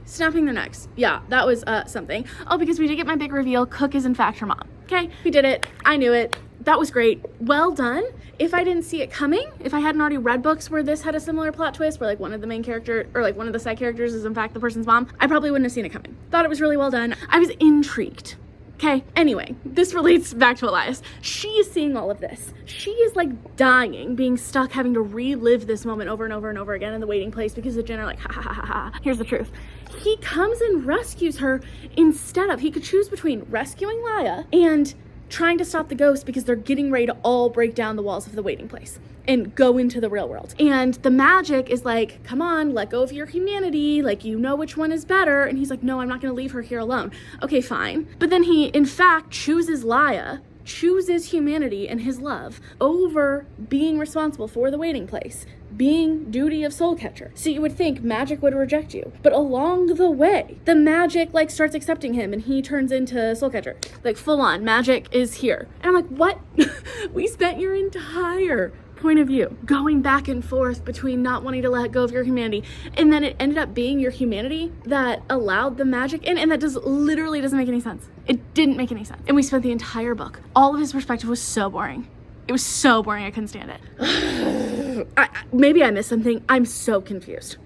snapping their necks. Yeah, that was something. Oh, because we did get my big reveal, Cook is in fact her mom. Okay, we did it. I knew it. That was great. Well done. If I didn't see it coming, if I hadn't already read books where this had a similar plot twist, where like one of the main character or like one of the side characters is in fact the person's mom, I probably wouldn't have seen it coming. Thought it was really well done. I was intrigued. Okay, anyway, this relates back to Elias. She is seeing all of this. She is like dying, being stuck, having to relive this moment over and over and over again in the waiting place because the djinn are like, ha ha ha ha ha. Here's the truth. He comes and rescues her instead of, he could choose between rescuing Laya and trying to stop the ghosts because they're getting ready to all break down the walls of the waiting place and go into the real world. And the magic is like, come on, let go of your humanity, like you know which one is better. And he's like, no, I'm not gonna leave her here alone. Okay, fine. But then he in fact chooses Laya, chooses humanity and his love over being responsible for the waiting place, being duty of soul catcher. So you would think magic would reject you, but along the way the magic like starts accepting him and he turns into soul catcher, like full on magic is here. And I'm like, what? We spent your entire point of view going back and forth between not wanting to let go of your humanity, and then it ended up being your humanity that allowed the magic in, and that literally doesn't make any sense. It didn't make any sense. And we spent the entire book, all of his perspective was so boring. It was so boring, I couldn't stand it. Maybe I missed something. I'm so confused.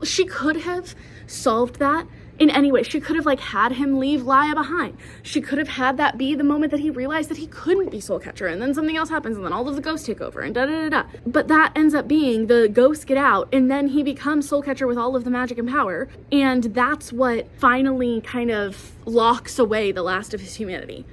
She could have solved that in any way. She could have like had him leave Laya behind. She could have had that be the moment that he realized that he couldn't be soul catcher, and then something else happens and then all of the ghosts take over and da da da da. But that ends up being the ghosts get out and then he becomes soul catcher with all of the magic and power, and that's what finally kind of locks away the last of his humanity.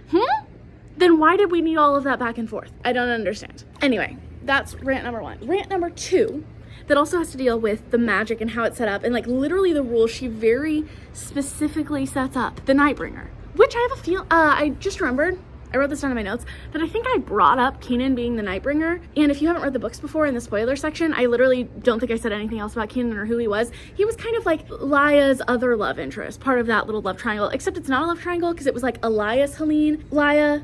Then why did we need all of that back and forth? I don't understand. Anyway, that's rant number 1. Rant number 2, that also has to deal with the magic and how it's set up and like literally the rules she very specifically sets up. The Nightbringer, which I have a feel, I just remembered, I wrote this down in my notes, that I think I brought up Kenan being the Nightbringer. And if you haven't read the books before, in the spoiler section, I literally don't think I said anything else about Kenan or who he was. He was kind of like Laya's other love interest, part of that little love triangle, except it's not a love triangle because it was like Elias, Helene, Laya,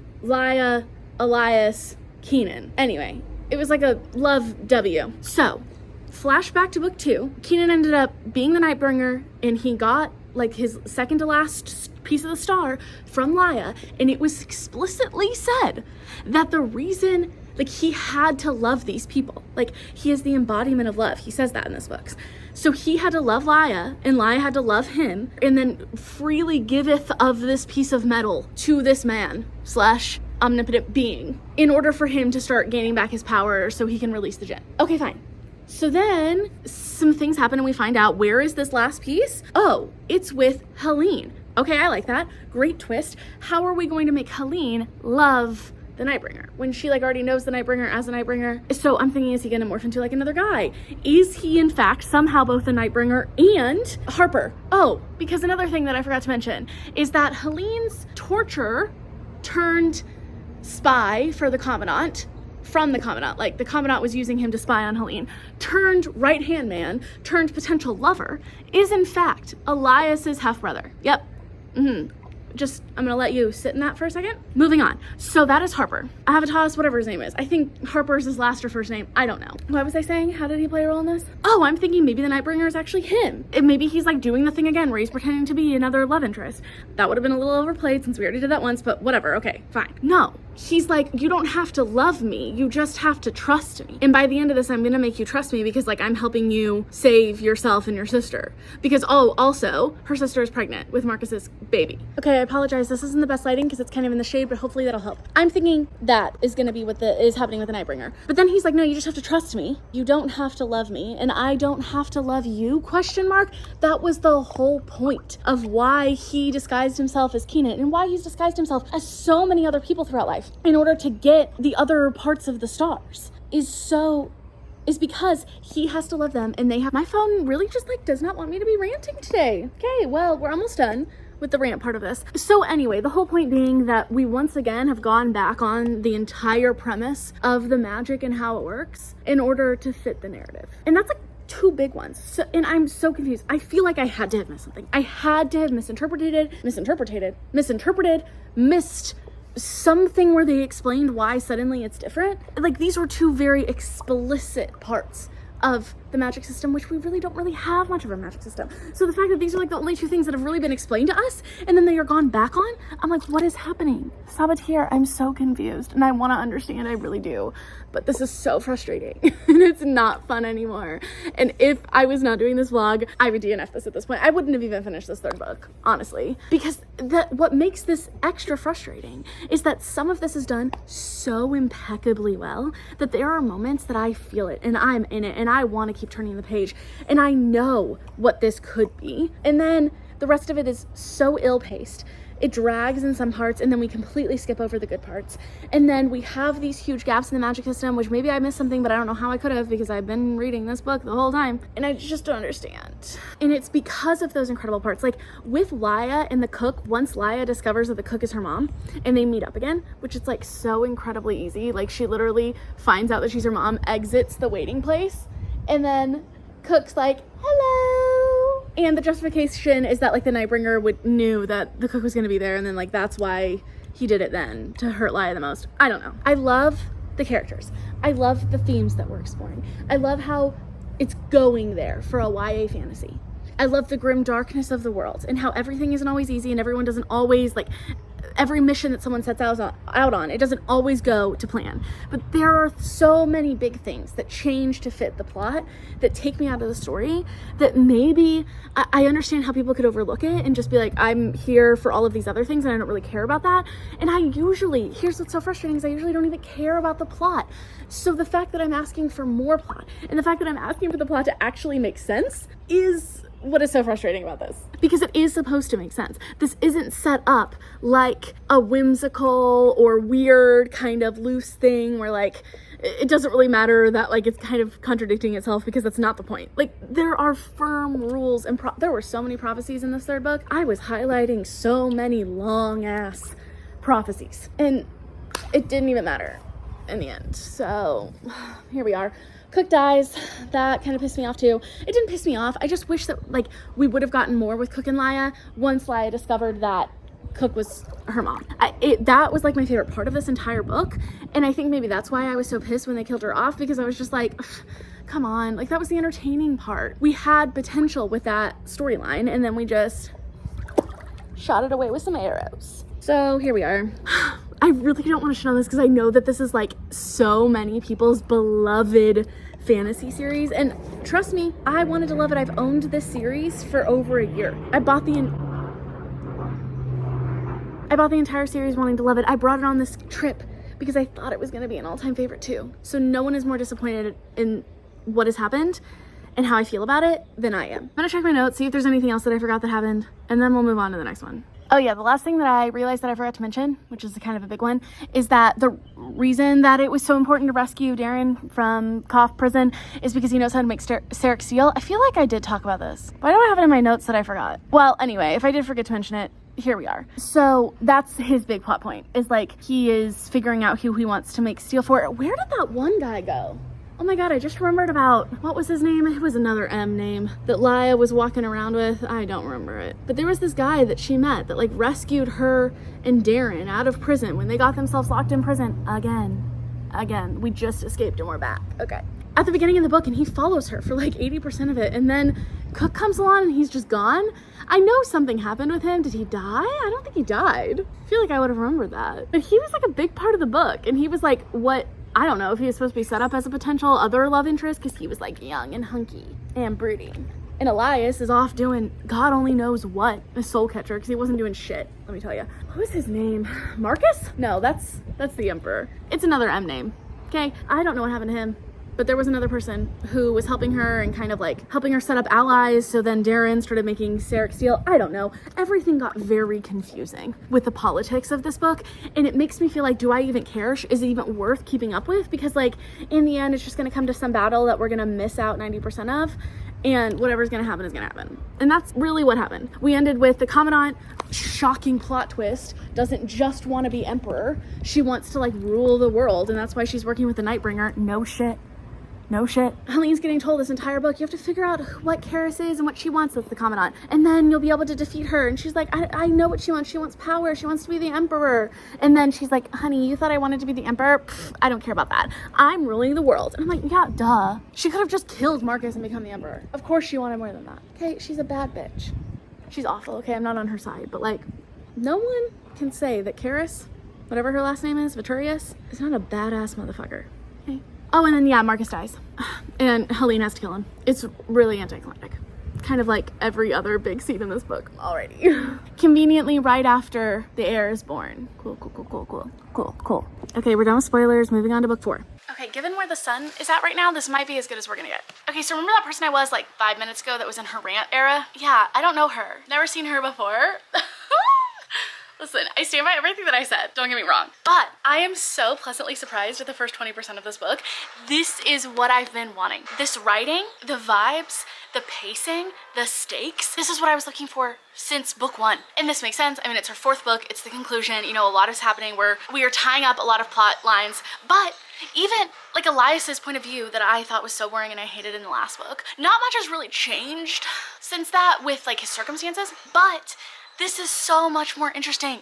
Elias, Kenan. Anyway, it was like a love W. So, flashback to book 2, Kenan ended up being the Nightbringer and he got like his second to last piece of the star from Laya, and it was explicitly said that the reason, like, he had to love these people, like he is the embodiment of love. He says that in this books. So he had to love Laya and Laya had to love him, and then freely giveth of this piece of metal to this man / omnipotent being in order for him to start gaining back his power so he can release the djinn. Okay, fine. So then some things happen and we find out, where is this last piece? Oh, it's with Helene. Okay, I like that. Great twist. How are we going to make Helene love the Nightbringer, when she like already knows the Nightbringer as the Nightbringer. So I'm thinking, is he gonna morph into like another guy? Is he in fact somehow both the Nightbringer and Harper? Oh, because another thing that I forgot to mention is that Helene's torturer turned spy for the Commandant, from the Commandant, like the Commandant was using him to spy on Helene, turned right-hand man, turned potential lover, is in fact Elias's half-brother. Yep. Just, I'm gonna let you sit in that for a second. Moving on. So that is Harper. Avatos, whatever his name is. I think Harper's his last or first name. I don't know. What was I saying? How did he play a role in this? Oh, I'm thinking maybe the Nightbringer is actually him. And maybe he's like doing the thing again where he's pretending to be another love interest. That would have been a little overplayed since we already did that once, but whatever. Okay, fine. No. He's like, you don't have to love me. You just have to trust me. And by the end of this, I'm gonna make you trust me because like I'm helping you save yourself and your sister. Because also, her sister is pregnant with Marcus's baby. Okay, I apologize. This isn't the best lighting because it's kind of in the shade, but hopefully that'll help. I'm thinking that is gonna be what is happening with the Nightbringer. But then he's like, no, you just have to trust me. You don't have to love me, and I don't have to love you, question mark. That was the whole point of why he disguised himself as Keenan and why he's disguised himself as so many other people throughout life in order to get the other parts of the stars is because he has to love them and they have. My phone really just like does not want me to be ranting today. Okay, well, we're almost done with the rant part of this. So anyway, the whole point being that we once again have gone back on the entire premise of the magic and how it works in order to fit the narrative. And that's like two big ones. So, and I'm so confused. I feel like I had to have missed something. I had to have missed something where they explained why suddenly it's different. Like these were two very explicit parts of the magic system, which we really don't really have much of a magic system. So the fact that these are like the only two things that have really been explained to us and then they are gone back on, I'm like, what is happening? Sabatier, I'm so confused and I want to understand, I really do. But this is so frustrating and it's not fun anymore. And if I was not doing this vlog, I would DNF this at this point. I wouldn't have even finished this third book, honestly. Because what makes this extra frustrating is that some of this is done so impeccably well that there are moments that I feel it and I'm in it and I want to keep turning the page and I know what this could be. And then the rest of it is so ill-paced. It drags in some parts and then we completely skip over the good parts. And then we have these huge gaps in the magic system, which maybe I missed something, but I don't know how I could have because I've been reading this book the whole time and I just don't understand. And it's because of those incredible parts. Like with Laya and the cook, once Laya discovers that the cook is her mom and they meet up again, which is like so incredibly easy. Like she literally finds out that she's her mom, exits the waiting place, and then Cook's like, hello. And the justification is that like the Nightbringer knew that the cook was gonna be there and then like that's why he did it then, to hurt Laya the most. I don't know. I love the characters. I love the themes that we're exploring. I love how it's going there for a YA fantasy. I love the grim darkness of the world and how everything isn't always easy and everyone doesn't always like, every mission that someone sets out on, it doesn't always go to plan. But there are so many big things that change to fit the plot, that take me out of the story, that maybe I understand how people could overlook it and just be like, I'm here for all of these other things and I don't really care about that. And here's what's so frustrating is I usually don't even care about the plot. So the fact that I'm asking for more plot and the fact that I'm asking for the plot to actually make sense is what is so frustrating about this, because it is supposed to make sense. This isn't set up like a whimsical or weird kind of loose thing where like it doesn't really matter that like it's kind of contradicting itself, because that's not the point. Like there are firm rules and there were so many prophecies in this third book. I was highlighting so many long ass prophecies and it didn't even matter in the end. So here we are. Cook dies. That kind of pissed me off too. It didn't piss me off. I just wish that like we would have gotten more with Cook and Laya once Laya discovered that Cook was her mom. That was like my favorite part of this entire book, and I think maybe that's why I was so pissed when they killed her off, because I was just like, come on, like that was the entertaining part. We had potential with that storyline and then we just shot it away with some arrows. So here we are. I really don't want to shit on this because I know that this is like so many people's beloved fantasy series, and trust me, I wanted to love it. I've owned this series for over a year. I bought the entire series wanting to love it. I brought it on this trip because I thought it was going to be an all-time favorite too. So no one is more disappointed in what has happened and how I feel about it than I am. I'm gonna check my notes, see if there's anything else that I forgot that happened, and then we'll move on to the next one. Oh yeah, the last thing that I realized that I forgot to mention, which is kind of a big one, is that the reason that it was so important to rescue Darren from Cough prison is because he knows how to make Sarek steel. I feel like I did talk about this. Why do I have it in my notes that I forgot? Well, anyway, if I did forget to mention it, here we are. So that's his big plot point, is like he is figuring out who he wants to make steel for. Where did that one guy go? Oh my god, I just remembered about, what was his name? It was another M name that Laya was walking around with. I don't remember it. But there was this guy that she met that like rescued her and Darren out of prison when they got themselves locked in prison again. We just escaped and we're back. Okay. At the beginning of the book, and he follows her for like 80% of it, and then Cook comes along and he's just gone. I know something happened with him. Did he die? I don't think he died. I feel like I would have remembered that. But he was like a big part of the book, and he was like what, I don't know if he was supposed to be set up as a potential other love interest because he was like young and hunky and brooding. And Elias is off doing God only knows what, a soul catcher, because he wasn't doing shit, let me tell you. What was his name? Marcus? No, that's the Emperor. It's another M name, okay? I don't know what happened to him. But there was another person who was helping her and kind of like helping her set up allies. So then Darren started making Sarek steel. I don't know. Everything got very confusing with the politics of this book. And it makes me feel like, do I even care? Is it even worth keeping up with? Because like in the end, it's just going to come to some battle that we're going to miss out 90% of. And whatever's going to happen is going to happen. And that's really what happened. We ended with the Commandant, shocking plot twist, doesn't just want to be Emperor. She wants to like rule the world. And that's why she's working with the Nightbringer. No shit. No shit. Helene's getting told this entire book, you have to figure out what Karis is and what she wants. That's the Commandant. And then you'll be able to defeat her. And she's like, I know what she wants. She wants power. She wants to be the Emperor. And then she's like, honey, you thought I wanted to be the Emperor? Pfft, I don't care about that. I'm ruling the world. And I'm like, yeah, duh. She could have just killed Marcus and become the Emperor. Of course she wanted more than that. Okay, she's a bad bitch. She's awful. Okay, I'm not on her side. But like, no one can say that Karis, whatever her last name is, Viturius, is not a badass motherfucker. Okay? Oh, and then, yeah, Marcus dies. And Helene has to kill him. It's really anticlimactic. Kind of like every other big scene in this book already. Conveniently right after the heir is born. Cool. Okay, we're done with spoilers. Moving on to book 4. Okay, given where the sun is at right now, this might be as good as we're gonna get. Okay, so remember that person I was like 5 minutes ago that was in her rant era? Yeah, I don't know her. Never seen her before. Listen, I stand by everything that I said, don't get me wrong. But I am so pleasantly surprised with the first 20% of this book. This is what I've been wanting. This writing, the vibes, the pacing, the stakes. This is what I was looking for since book 1. And this makes sense. I mean, it's her 4th book, it's the conclusion. You know, a lot is happening where we are tying up a lot of plot lines, but even like Elias's point of view that I thought was so boring and I hated in the last book, not much has really changed since that with like his circumstances, but this is so much more interesting,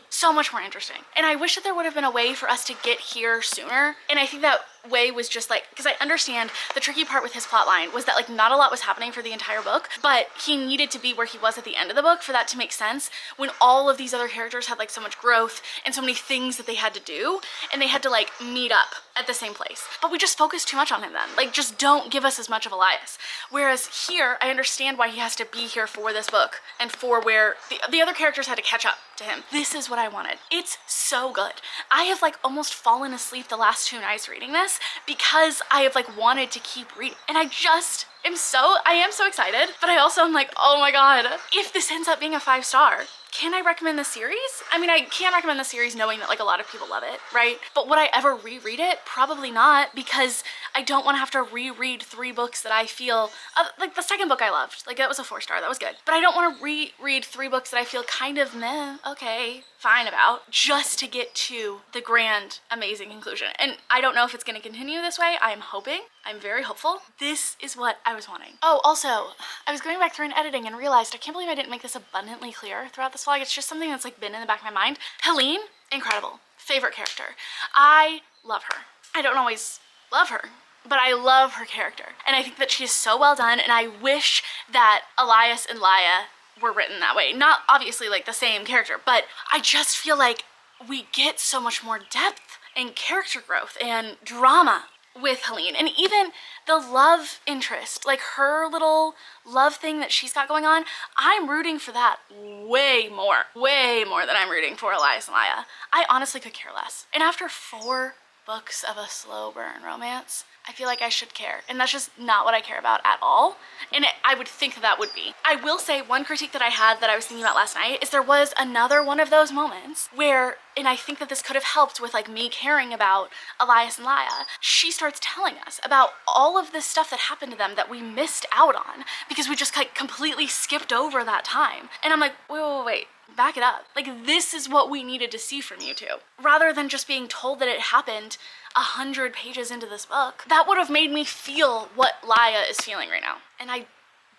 And I wish that there would have been a way for us to get here sooner. And I think that way was just like, because I understand the tricky part with his plot line was that like not a lot was happening for the entire book, but he needed to be where he was at the end of the book for that to make sense when all of these other characters had like so much growth and so many things that they had to do and they had to like meet up at the same place. But we just focused too much on him then. Like just don't give us as much of Elias. Whereas here, I understand why he has to be here for this book and for where the other characters had to catch up to him. This is what I wanted. It's so good. I have like almost fallen asleep the last 2 nights reading this because I have like wanted to keep reading. And I am so excited, but I also am like, oh my god, if this ends up being a 5-star, can I recommend the series? I mean, I can recommend the series knowing that like a lot of people love it, right? But would I ever reread it? Probably not, because I don't want to have to reread 3 books that I feel, like the second book I loved, like that was a 4-star, that was good. But I don't want to reread 3 books that I feel kind of meh, okay, fine about, just to get to the grand, amazing conclusion. And I don't know if it's going to continue this way. I am hoping. I'm very hopeful. This is what I was wanting. Oh, also, I was going back through and editing and realized I can't believe I didn't make this abundantly clear throughout this vlog. It's just something that's like been in the back of my mind. Helene, incredible. Favorite character. I love her. I don't always love her, but I love her character. And I think that she is so well done, and I wish that Elias and Laya were written that way. Not obviously like the same character, but I just feel like we get so much more depth and character growth and drama with Helene, and even the love interest, like her little love thing that she's got going on, I'm rooting for that way more than I'm rooting for Elias and Laya. I honestly could care less. And after 4 books of a slow burn romance, I feel like I should care, and that's just not what I care about at all. And I would think that would be. I will say one critique that I had that I was thinking about last night is there was another one of those moments where, and I think that this could have helped with like me caring about Elias and Laia, she starts telling us about all of this stuff that happened to them that we missed out on because we just like completely skipped over that time. And I'm like, wait. Back it up. Like, this is what we needed to see from you two. Rather than just being told that it happened 100 pages into this book. That would have made me feel what Laia is feeling right now. And I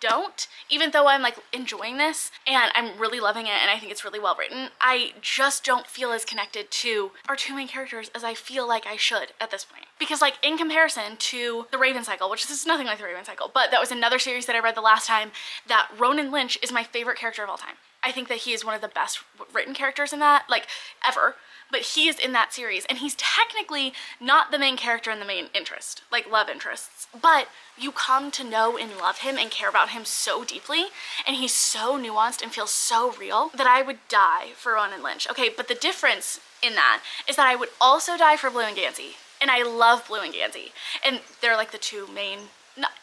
don't, even though I'm like enjoying this and I'm really loving it and I think it's really well written, I just don't feel as connected to our two main characters as I feel like I should at this point. Because like in comparison to The Raven Cycle, which this is nothing like The Raven Cycle, but that was another series that I read the last time, that Ronan Lynch is my favorite character of all time. I think that he is one of the best written characters in that, like, ever. But he is in that series, and he's technically not the main character in the main interest, like love interests. But you come to know and love him and care about him so deeply, and he's so nuanced and feels so real that I would die for Ronan Lynch. Okay, but the difference in that is that I would also die for Blue and Gansey, and I love Blue and Gansey. And they're like the two main,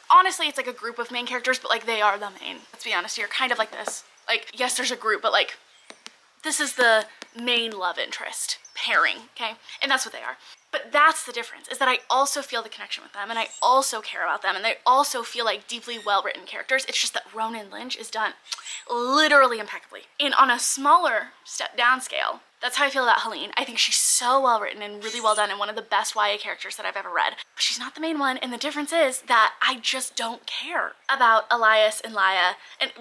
honestly, it's like a group of main characters, but like they are the main. Let's be honest here, kind of like this. Like, yes, there's a group, but like, this is the main love interest pairing, okay? And that's what they are. But that's the difference, is that I also feel the connection with them, and I also care about them, and they also feel like deeply well-written characters. It's just that Ronan Lynch is done literally impeccably. And on a smaller step-down scale, that's how I feel about Helene. I think she's so well-written and really well done and one of the best YA characters that I've ever read. But she's not the main one, and the difference is that I just don't care about Elias and Laia. And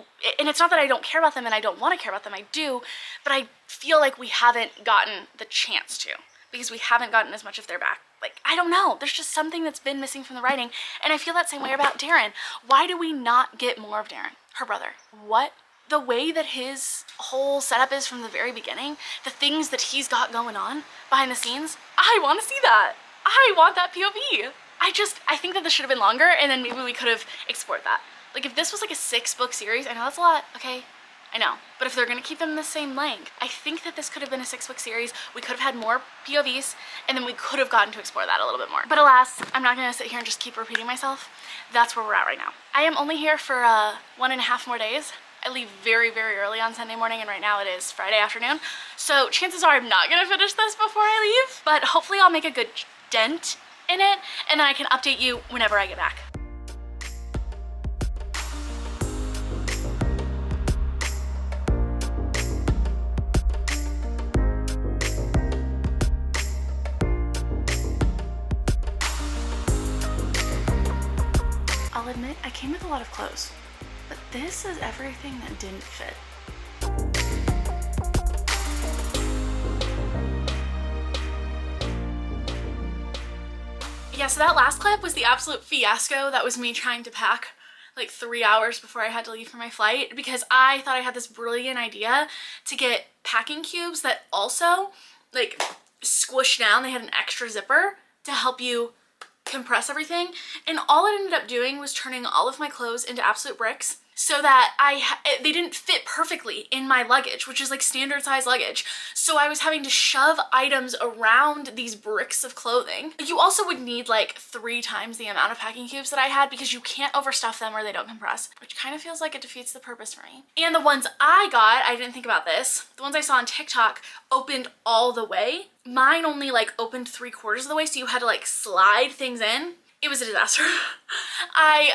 it's not that I don't care about them and I don't want to care about them, I do, but I feel like we haven't gotten the chance to, because we haven't gotten as much of their back. Like, I don't know, there's just something that's been missing from the writing, and I feel that same way about Darren. Why do we not get more of Darren, her brother? What? The way that his whole setup is from the very beginning, the things that he's got going on behind the scenes, I want to see that. I want that POV. I think that this should have been longer, and then maybe we could have explored that. Like, if this was like a 6-book series, I know that's a lot, okay? I know. But if they're gonna keep them the same length, I think that this could have been a 6-book series. We could have had more POVs, and then we could have gotten to explore that a little bit more. But alas, I'm not gonna sit here and just keep repeating myself. That's where we're at right now. I am only here for 1.5 more days. I leave very, very early on Sunday morning, and right now it is Friday afternoon. So chances are I'm not gonna finish this before I leave, but hopefully I'll make a good dent in it, and then I can update you whenever I get back. I'll admit, I came with a lot of clothes, but this is everything that didn't fit. Yeah, so that last clip was the absolute fiasco. That was me trying to pack like 3 hours before I had to leave for my flight, because I thought I had this brilliant idea to get packing cubes that also like squish down. They had an extra zipper to help you compress everything, and all it ended up doing was turning all of my clothes into absolute bricks, so that they didn't fit perfectly in my luggage, which is like standard size luggage. So I was having to shove items around these bricks of clothing. You also would need like 3 times the amount of packing cubes that I had, because you can't overstuff them or they don't compress, which kind of feels like it defeats the purpose for me. And the ones I got, I didn't think about this, the ones I saw on TikTok opened all the way. Mine only like opened 3/4 of the way, so you had to like slide things in. It was a disaster. I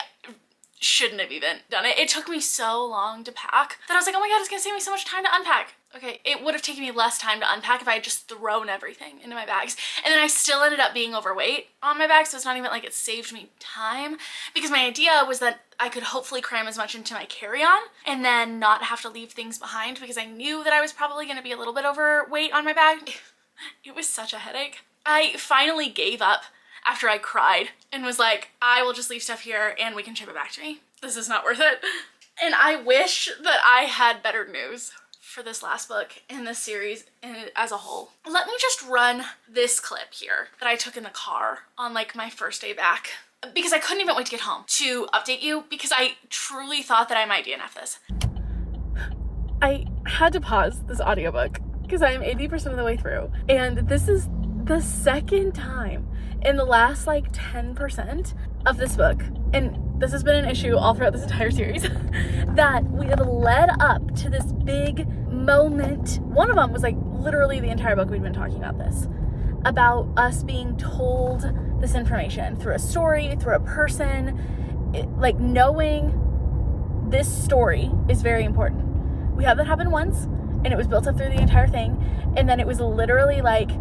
shouldn't have even done it. It took me so long to pack that I was like, oh my god, it's gonna save me so much time to unpack. Okay, it would have taken me less time to unpack if I had just thrown everything into my bags. And then I still ended up being overweight on my bag, so it's not even like it saved me time, because my idea was that I could hopefully cram as much into my carry-on and then not have to leave things behind, because I knew that I was probably gonna be a little bit overweight on my bag. It was such a headache. I finally gave up after I cried and was like, I will just leave stuff here and we can ship it back to me. This is not worth it. And I wish that I had better news for this last book in this series and as a whole. Let me just run this clip here that I took in the car on like my first day back, because I couldn't even wait to get home to update you, because I truly thought that I might DNF this. I had to pause this audiobook because I am 80% of the way through, and this is the second time in the last like 10% of this book, and this has been an issue all throughout this entire series, that we have led up to this big moment. One of them was like literally the entire book we've been talking about this, about us being told this information through a story, through a person, like knowing this story is very important. We had that happen once, and it was built up through the entire thing, and then it was literally like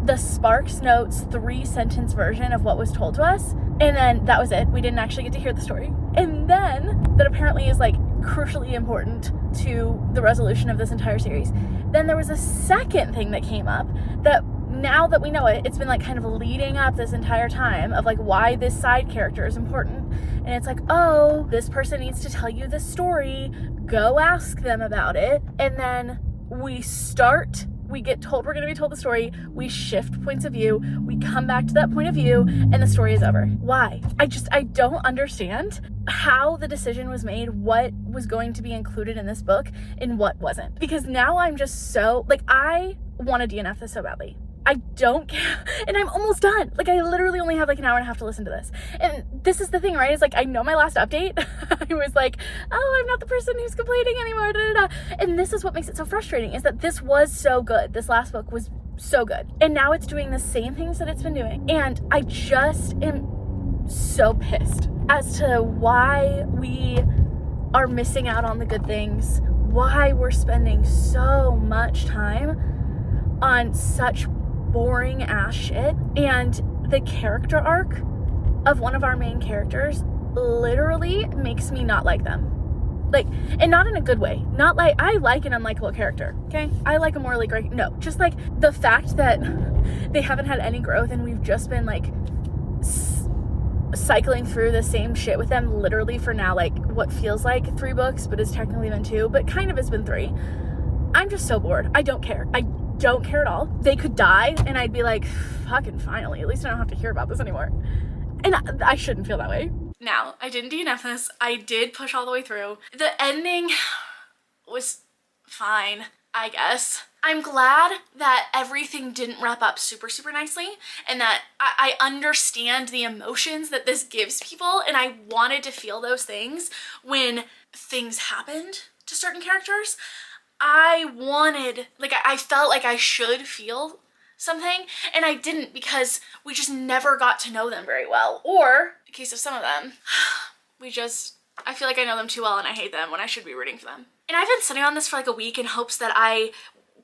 the Sparks Notes 3-sentence version of what was told to us, and then that was it. We didn't actually get to hear the story. And then, that apparently is like crucially important to the resolution of this entire series, then there was a second thing that came up that now that we know it, it's been like kind of leading up this entire time of like why this side character is important. And it's like, oh, this person needs to tell you the story, go ask them about it. And then we get told we're going to be told the story, we shift points of view, we come back to that point of view, and the story is over. Why? I don't understand how the decision was made, what was going to be included in this book and what wasn't. Because now I'm just so, like, I want to DNF this so badly. I don't care, and I'm almost done. Like, I literally only have like an hour and a half to listen to this. And this is the thing, right? It's like, I know my last update, I was like, oh, I'm not the person who's complaining anymore, da, da, da. And this is what makes it so frustrating, is that this was so good. This last book was so good. And now it's doing the same things that it's been doing. And I just am so pissed as to why we are missing out on the good things, why we're spending so much time on such boring ass shit. And the character arc of one of our main characters literally makes me not like them. Like, and not in a good way. Not like, I like an unlikable character, okay? I like a morally great, no. Just like the fact that they haven't had any growth and we've just been like cycling through the same shit with them literally for now like what feels like 3 books, but it's technically been 2, but kind of has been 3. I'm just so bored. I don't care. I don't care at all. They could die and I'd be like, fucking finally, at least I don't have to hear about this anymore. And I shouldn't feel that way. Now, I didn't DNF this. I did push all the way through. The ending was fine, I guess. I'm glad that everything didn't wrap up super, super nicely, and that I understand the emotions that this gives people, and I wanted to feel those things when things happened to certain characters. I wanted, like, I felt like I should feel something, and I didn't because we just never got to know them very well. Or, in the case of some of them, I feel like I know them too well and I hate them when I should be rooting for them. And I've been sitting on this for like a week in hopes that I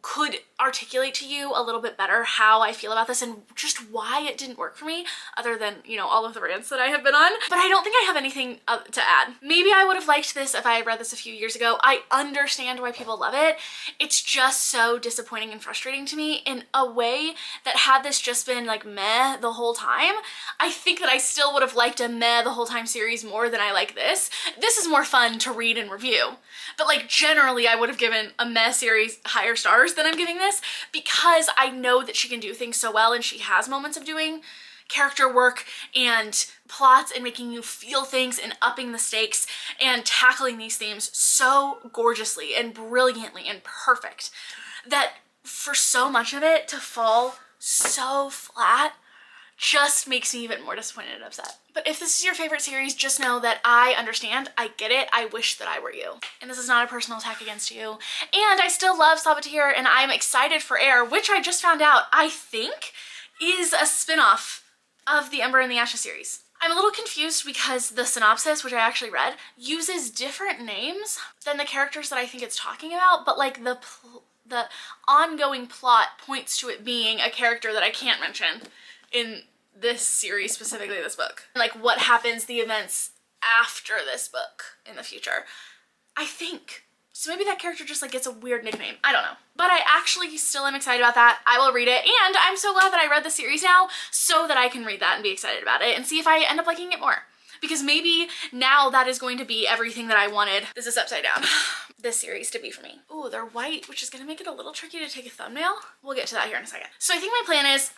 could articulate to you a little bit better how I feel about this and just why it didn't work for me, other than, you know, all of the rants that I have been on. But I don't think I have anything to add. Maybe I would have liked this if I had read this a few years ago. I understand why people love it. It's just so disappointing and frustrating to me in a way that had this just been like meh the whole time, I think that I still would have liked a meh the whole time series more than I like this. This is more fun to read and review. But like generally I would have given a meh series higher stars than I'm giving this, because I know that she can do things so well, and she has moments of doing character work and plots and making you feel things and upping the stakes and tackling these themes so gorgeously and brilliantly and perfect, that for so much of it to fall so flat just makes me even more disappointed and upset. But if this is your favorite series, just know that I understand, I get it, I wish that I were you. And this is not a personal attack against you. And I still love Sabatier, and I'm excited for Air, which I just found out, I think, is a spin-off of the Ember and the Ashes series. I'm a little confused because the synopsis, which I actually read, uses different names than the characters that I think it's talking about, but like the ongoing plot points to it being a character that I can't mention in this series, specifically this book. Like what happens, the events after this book in the future, I think. So maybe that character just like gets a weird nickname. I don't know. But I actually still am excited about that. I will read it, and I'm so glad that I read the series now so that I can read that and be excited about it and see if I end up liking it more. Because maybe now that is going to be everything that I wanted This Is Upside Down, this series, to be for me. Ooh, they're white, which is gonna make it a little tricky to take a thumbnail. We'll get to that here in a second. So I think my plan is,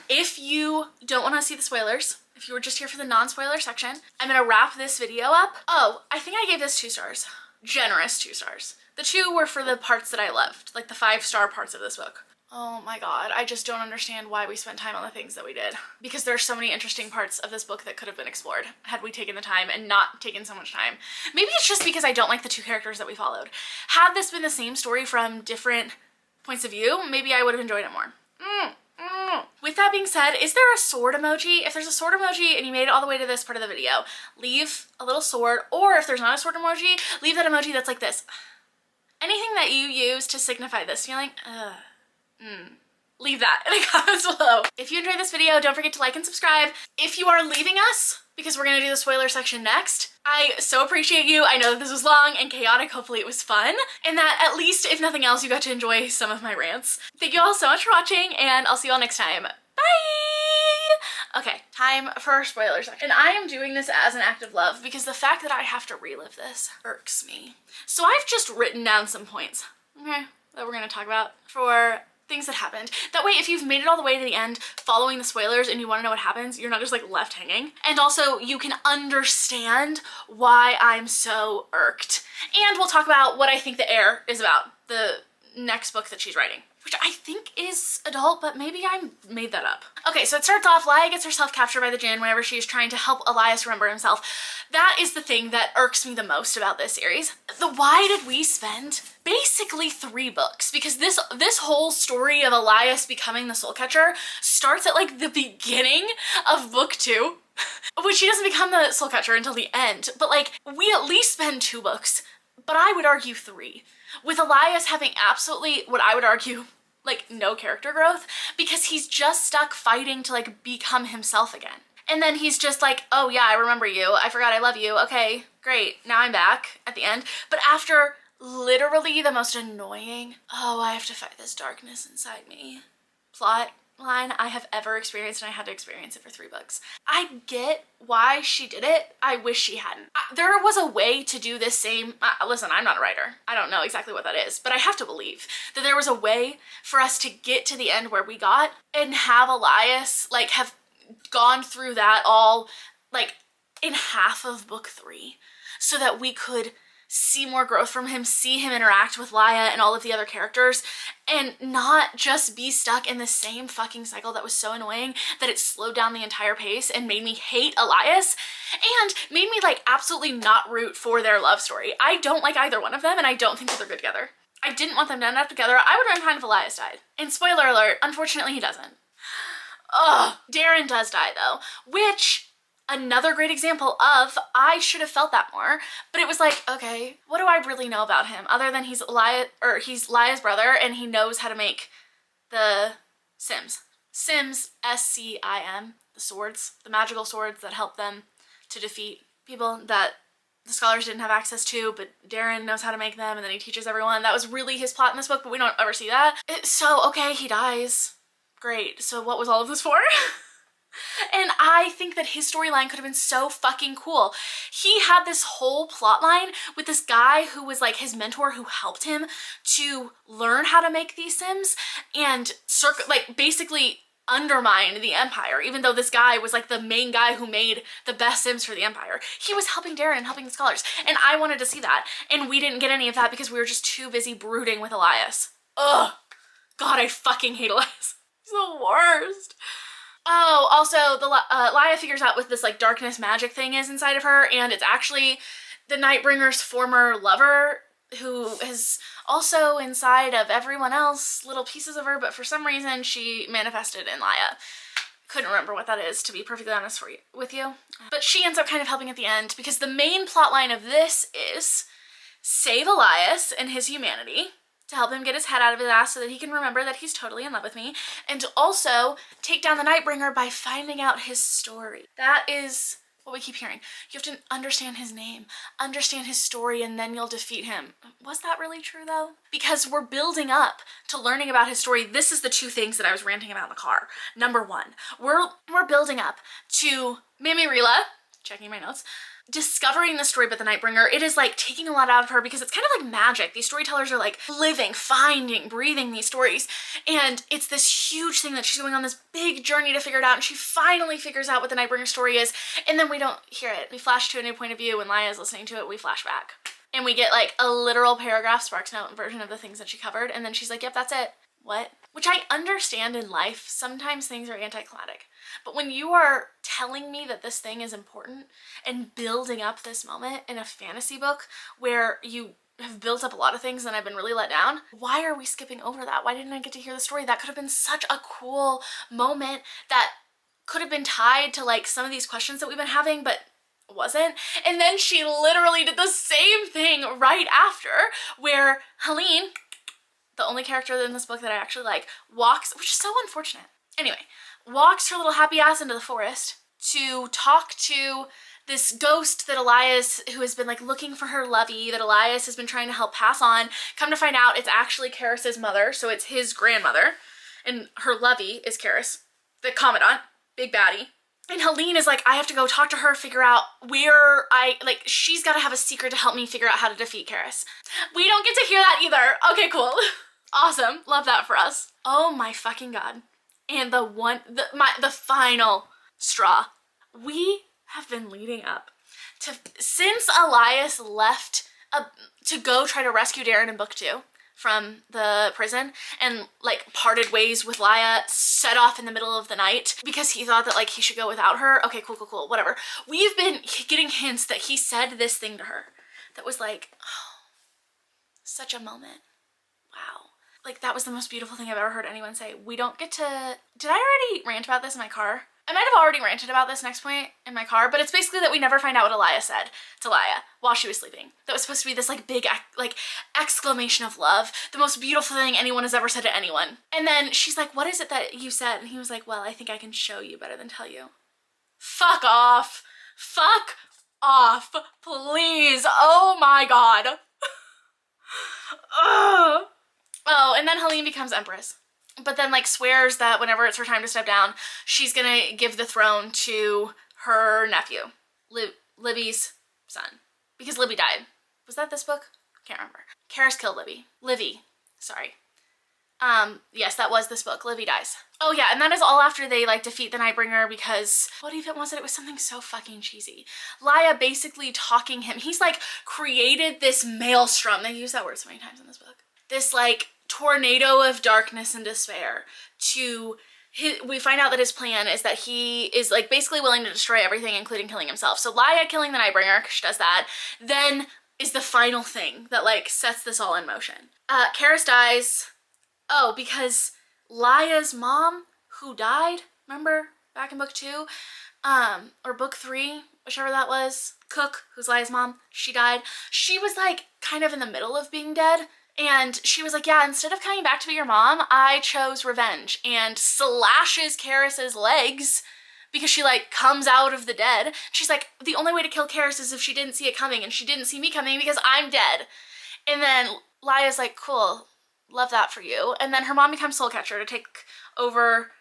if you don't wanna see the spoilers, if you were just here for the non-spoiler section, I'm gonna wrap this video up. Oh, I think I gave this 2 stars. Generous 2 stars. The 2 were for the parts that I loved, like the 5-star parts of this book. Oh my god, I just don't understand why we spent time on the things that we did. Because there's so many interesting parts of this book that could have been explored had we taken the time and not taken so much time. Maybe it's just because I don't like the two characters that we followed. Had this been the same story from different points of view, maybe I would have enjoyed it more. With that being said, is there a sword emoji? If there's a sword emoji and you made it all the way to this part of the video, leave a little sword, or if there's not a sword emoji, leave that emoji that's like this. Anything that you use to signify this feeling, leave that in the comments below. If you enjoyed this video, don't forget to like and subscribe. If you are leaving us, because we're gonna do the spoiler section next, I so appreciate you. I know that this was long and chaotic. Hopefully it was fun, and that at least, if nothing else, you got to enjoy some of my rants. Thank you all so much for watching, and I'll see you all next time. Bye! Okay, time for our spoiler section. And I am doing this as an act of love because the fact that I have to relive this irks me. So I've just written down some points, okay, that we're gonna talk about for things that happened. That way, if you've made it all the way to the end following the spoilers and you want to know what happens, you're not just like left hanging. And also you can understand why I'm so irked. And we'll talk about what I think the Heir is about, the next book that she's writing, which I think is adult, but maybe I made that up. Okay, so it starts off, Laia gets herself captured by the Jinn whenever she's trying to help Elias remember himself. That is the thing that irks me the most about this series. Why did we spend basically 3 books? Because this whole story of Elias becoming the Soul Catcher starts at like the beginning of book 2, which he doesn't become the Soul Catcher until the end. But like, we at least spend 2 books, but I would argue 3. With Elias having absolutely, what I would argue, like no character growth, because he's just stuck fighting to like become himself again. And then he's just like, oh yeah, I remember you. I forgot I love you. Okay, great. Now I'm back at the end. But after literally the most annoying, oh, I have to fight this darkness inside me plot line I have ever experienced, and I had to experience it for 3 books. I get why she did it. I wish she hadn't. There was a way to do this same, listen, I'm not a writer. I don't know exactly what that is, but I have to believe that there was a way for us to get to the end where we got and have Elias like have gone through that all like in half of book 3 so that we could see more growth from him, see him interact with Laia and all of the other characters, and not just be stuck in the same fucking cycle that was so annoying that it slowed down the entire pace and made me hate Elias and made me like absolutely not root for their love story. I don't like either one of them, and I don't think that they're good together. I didn't want them to end up together. I would have been fine if Elias died. And spoiler alert, unfortunately he doesn't. Ugh, Darren does die though, which another great example of I should have felt that more, but it was like, okay, what do I really know about him other than he's Laia's brother and he knows how to make the Sims, S-C-I-M, the swords, the magical swords that help them to defeat people that the scholars didn't have access to, but Darren knows how to make them, and then he teaches everyone. That was really his plot in this book, but we don't ever see that. So okay, he dies. Great, so what was all of this for? And I think that his storyline could have been so fucking cool. He had this whole plot line with this guy who was like his mentor who helped him to learn how to make these Sims and like basically undermine the Empire, even though this guy was like the main guy who made the best Sims for the Empire. He was helping Darren and helping the scholars, and I wanted to see that, and we didn't get any of that because we were just too busy brooding with Elias. Ugh. God, I fucking hate Elias. He's the worst. Oh, also, the Laia figures out what this like darkness magic thing is inside of her, and it's actually the Nightbringer's former lover, who is also inside of everyone else, little pieces of her, but for some reason she manifested in Laia. Couldn't remember what that is, to be perfectly honest with you. But she ends up kind of helping at the end, because the main plot line of this is save Elias and his humanity, to help him get his head out of his ass so that he can remember that he's totally in love with me, and to also take down the Nightbringer by finding out his story. That is what we keep hearing. You have to understand his name, understand his story, and then you'll defeat him. Was that really true though? Because we're building up to learning about his story. This is the 2 things that I was ranting about in the car. Number 1, we're building up to Mimirila, checking my notes, discovering the story about the Nightbringer. It is like taking a lot out of her because it's kind of like magic. These storytellers are like living, finding, breathing these stories, and it's this huge thing that she's going on this big journey to figure it out, and she finally figures out what the Nightbringer story is, and then we don't hear it. We flash to a new point of view. When Laia is listening to it, we flash back, and we get like a literal paragraph Sparks Note version of the things that she covered, and then she's like, yep, that's it. what? Which I understand in life, sometimes things are anticlimactic. But when you are telling me that this thing is important and building up this moment in a fantasy book where you have built up a lot of things and I've been really let down, why are we skipping over that? Why didn't I get to hear the story? That could have been such a cool moment that could have been tied to like some of these questions that we've been having, but wasn't. And then she literally did the same thing right after, where Helene, the only character in this book that I actually like, walks, which is so unfortunate. Anyway, walks her little happy ass into the forest to talk to this ghost that Elias, who has been like looking for her lovey, that Elias has been trying to help pass on. Come to find out, it's actually Karis's mother, so it's his grandmother, and her lovey is Karis, the commandant, big baddie. And Helene is like, I have to go talk to her, figure out where she's got to have a secret to help me figure out how to defeat Karis. We don't get to hear that either. Okay, cool. Awesome. Love that for us. Oh my fucking God. And the final straw. We have been leading up to, since Elias left to go try to rescue Darren in book 2 from the prison and like parted ways with Laia, set off in the middle of the night because he thought that like he should go without her. Okay, cool, whatever. We've been getting hints that he said this thing to her that was like, oh, such a moment. Wow. Like that was the most beautiful thing I've ever heard anyone say. We don't get to, did I already rant about this in my car? I might have already ranted about this next point in my car, but it's basically that we never find out what Elias said to Laia while she was sleeping. That was supposed to be this like big like exclamation of love, the most beautiful thing anyone has ever said to anyone. And then she's like, what is it that you said? And he was like, well, I think I can show you better than tell you. Fuck off. Fuck off, please. Oh my God. Ugh. Oh, and then Helene becomes Empress. But then like swears that whenever it's her time to step down, she's gonna give the throne to her nephew, Libby's son. Because Libby died. Was that this book? Can't remember. Karis killed Libby. Livy, sorry. Yes, that was this book. Livy dies. Oh yeah, and that is all after they like defeat the Nightbringer because what even was it? It was something so fucking cheesy. Laia basically talking him. He's like created this maelstrom. They use that word so many times in this book. This like tornado of darkness and despair we find out that his plan is that he is like basically willing to destroy everything, including killing himself. So Laia killing the Nightbringer, because she does that, then is the final thing that like sets this all in motion. Karis dies. Oh, because Laia's mom, who died, remember back in book 2, or book 3, whichever that was, Cook, who's Laia's mom, she died. She was like kind of in the middle of being dead. And she was like, yeah, instead of coming back to be your mom, I chose revenge, and slashes Karis's legs because she like comes out of the dead. She's like, the only way to kill Karis is if she didn't see it coming, and she didn't see me coming because I'm dead. And then Laia's like, cool, love that for you. And then her mom becomes Soul Catcher to take over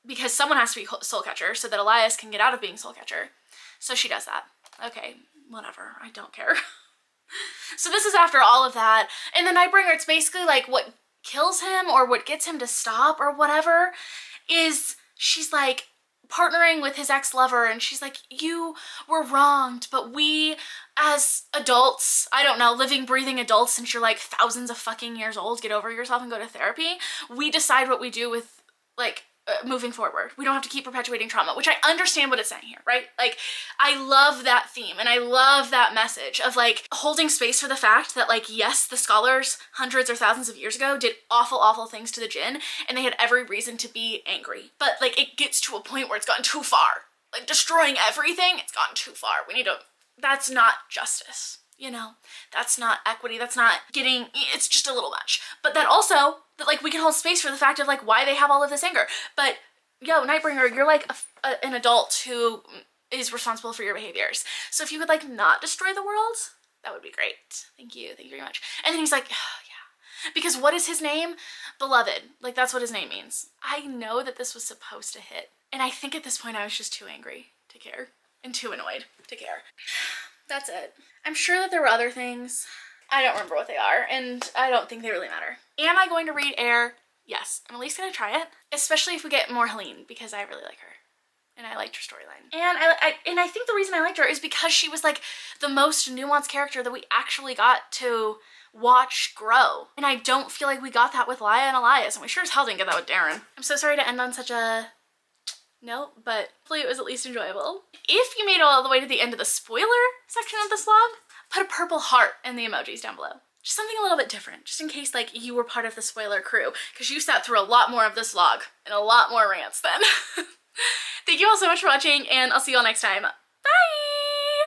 because someone has to be Soul Catcher so that Elias can get out of being Soul Catcher. So she does that. Okay, whatever, I don't care. So this is after all of that, and the Nightbringer, it's basically like what kills him or what gets him to stop or whatever is she's like partnering with his ex-lover, and she's like, you were wronged, but we as adults, I don't know, living, breathing adults, since you're like thousands of fucking years old, get over yourself and go to therapy, we decide what we do with like moving forward. We don't have to keep perpetuating trauma, which I understand what it's saying here, right? Like, I love that theme and I love that message of like holding space for the fact that like, yes, the scholars hundreds or thousands of years ago did awful, awful things to the Jinn and they had every reason to be angry. But like, it gets to a point where it's gotten too far. Like destroying everything, it's gone too far. We need to, that's not justice. You know, that's not equity, that's not getting, it's just a little much. But that also, that like we can hold space for the fact of like why they have all of this anger. But yo, Nightbringer, you're like an adult who is responsible for your behaviors. So if you could like not destroy the world, that would be great. Thank you very much. And then he's like, oh, yeah. Because what is his name? Beloved. Like that's what his name means. I know that this was supposed to hit. And I think at this point I was just too angry to care and too annoyed to care. That's it. I'm sure that there were other things. I don't remember what they are, and I don't think they really matter. Am I going to read Air? Yes. I'm at least going to try it, especially if we get more Helene, because I really like her, and I liked her storyline. And I think the reason I liked her is because she was like the most nuanced character that we actually got to watch grow. And I don't feel like we got that with Laya and Elias, and we sure as hell didn't get that with Darren. I'm so sorry to end on such a note, but hopefully it was at least enjoyable. If you made it all the way to the end of the spoiler section of this vlog, put a purple heart in the emojis down below. Just something a little bit different, just in case like you were part of the spoiler crew, because you sat through a lot more of this vlog and a lot more rants then. Thank you all so much for watching, and I'll see you all next time. Bye!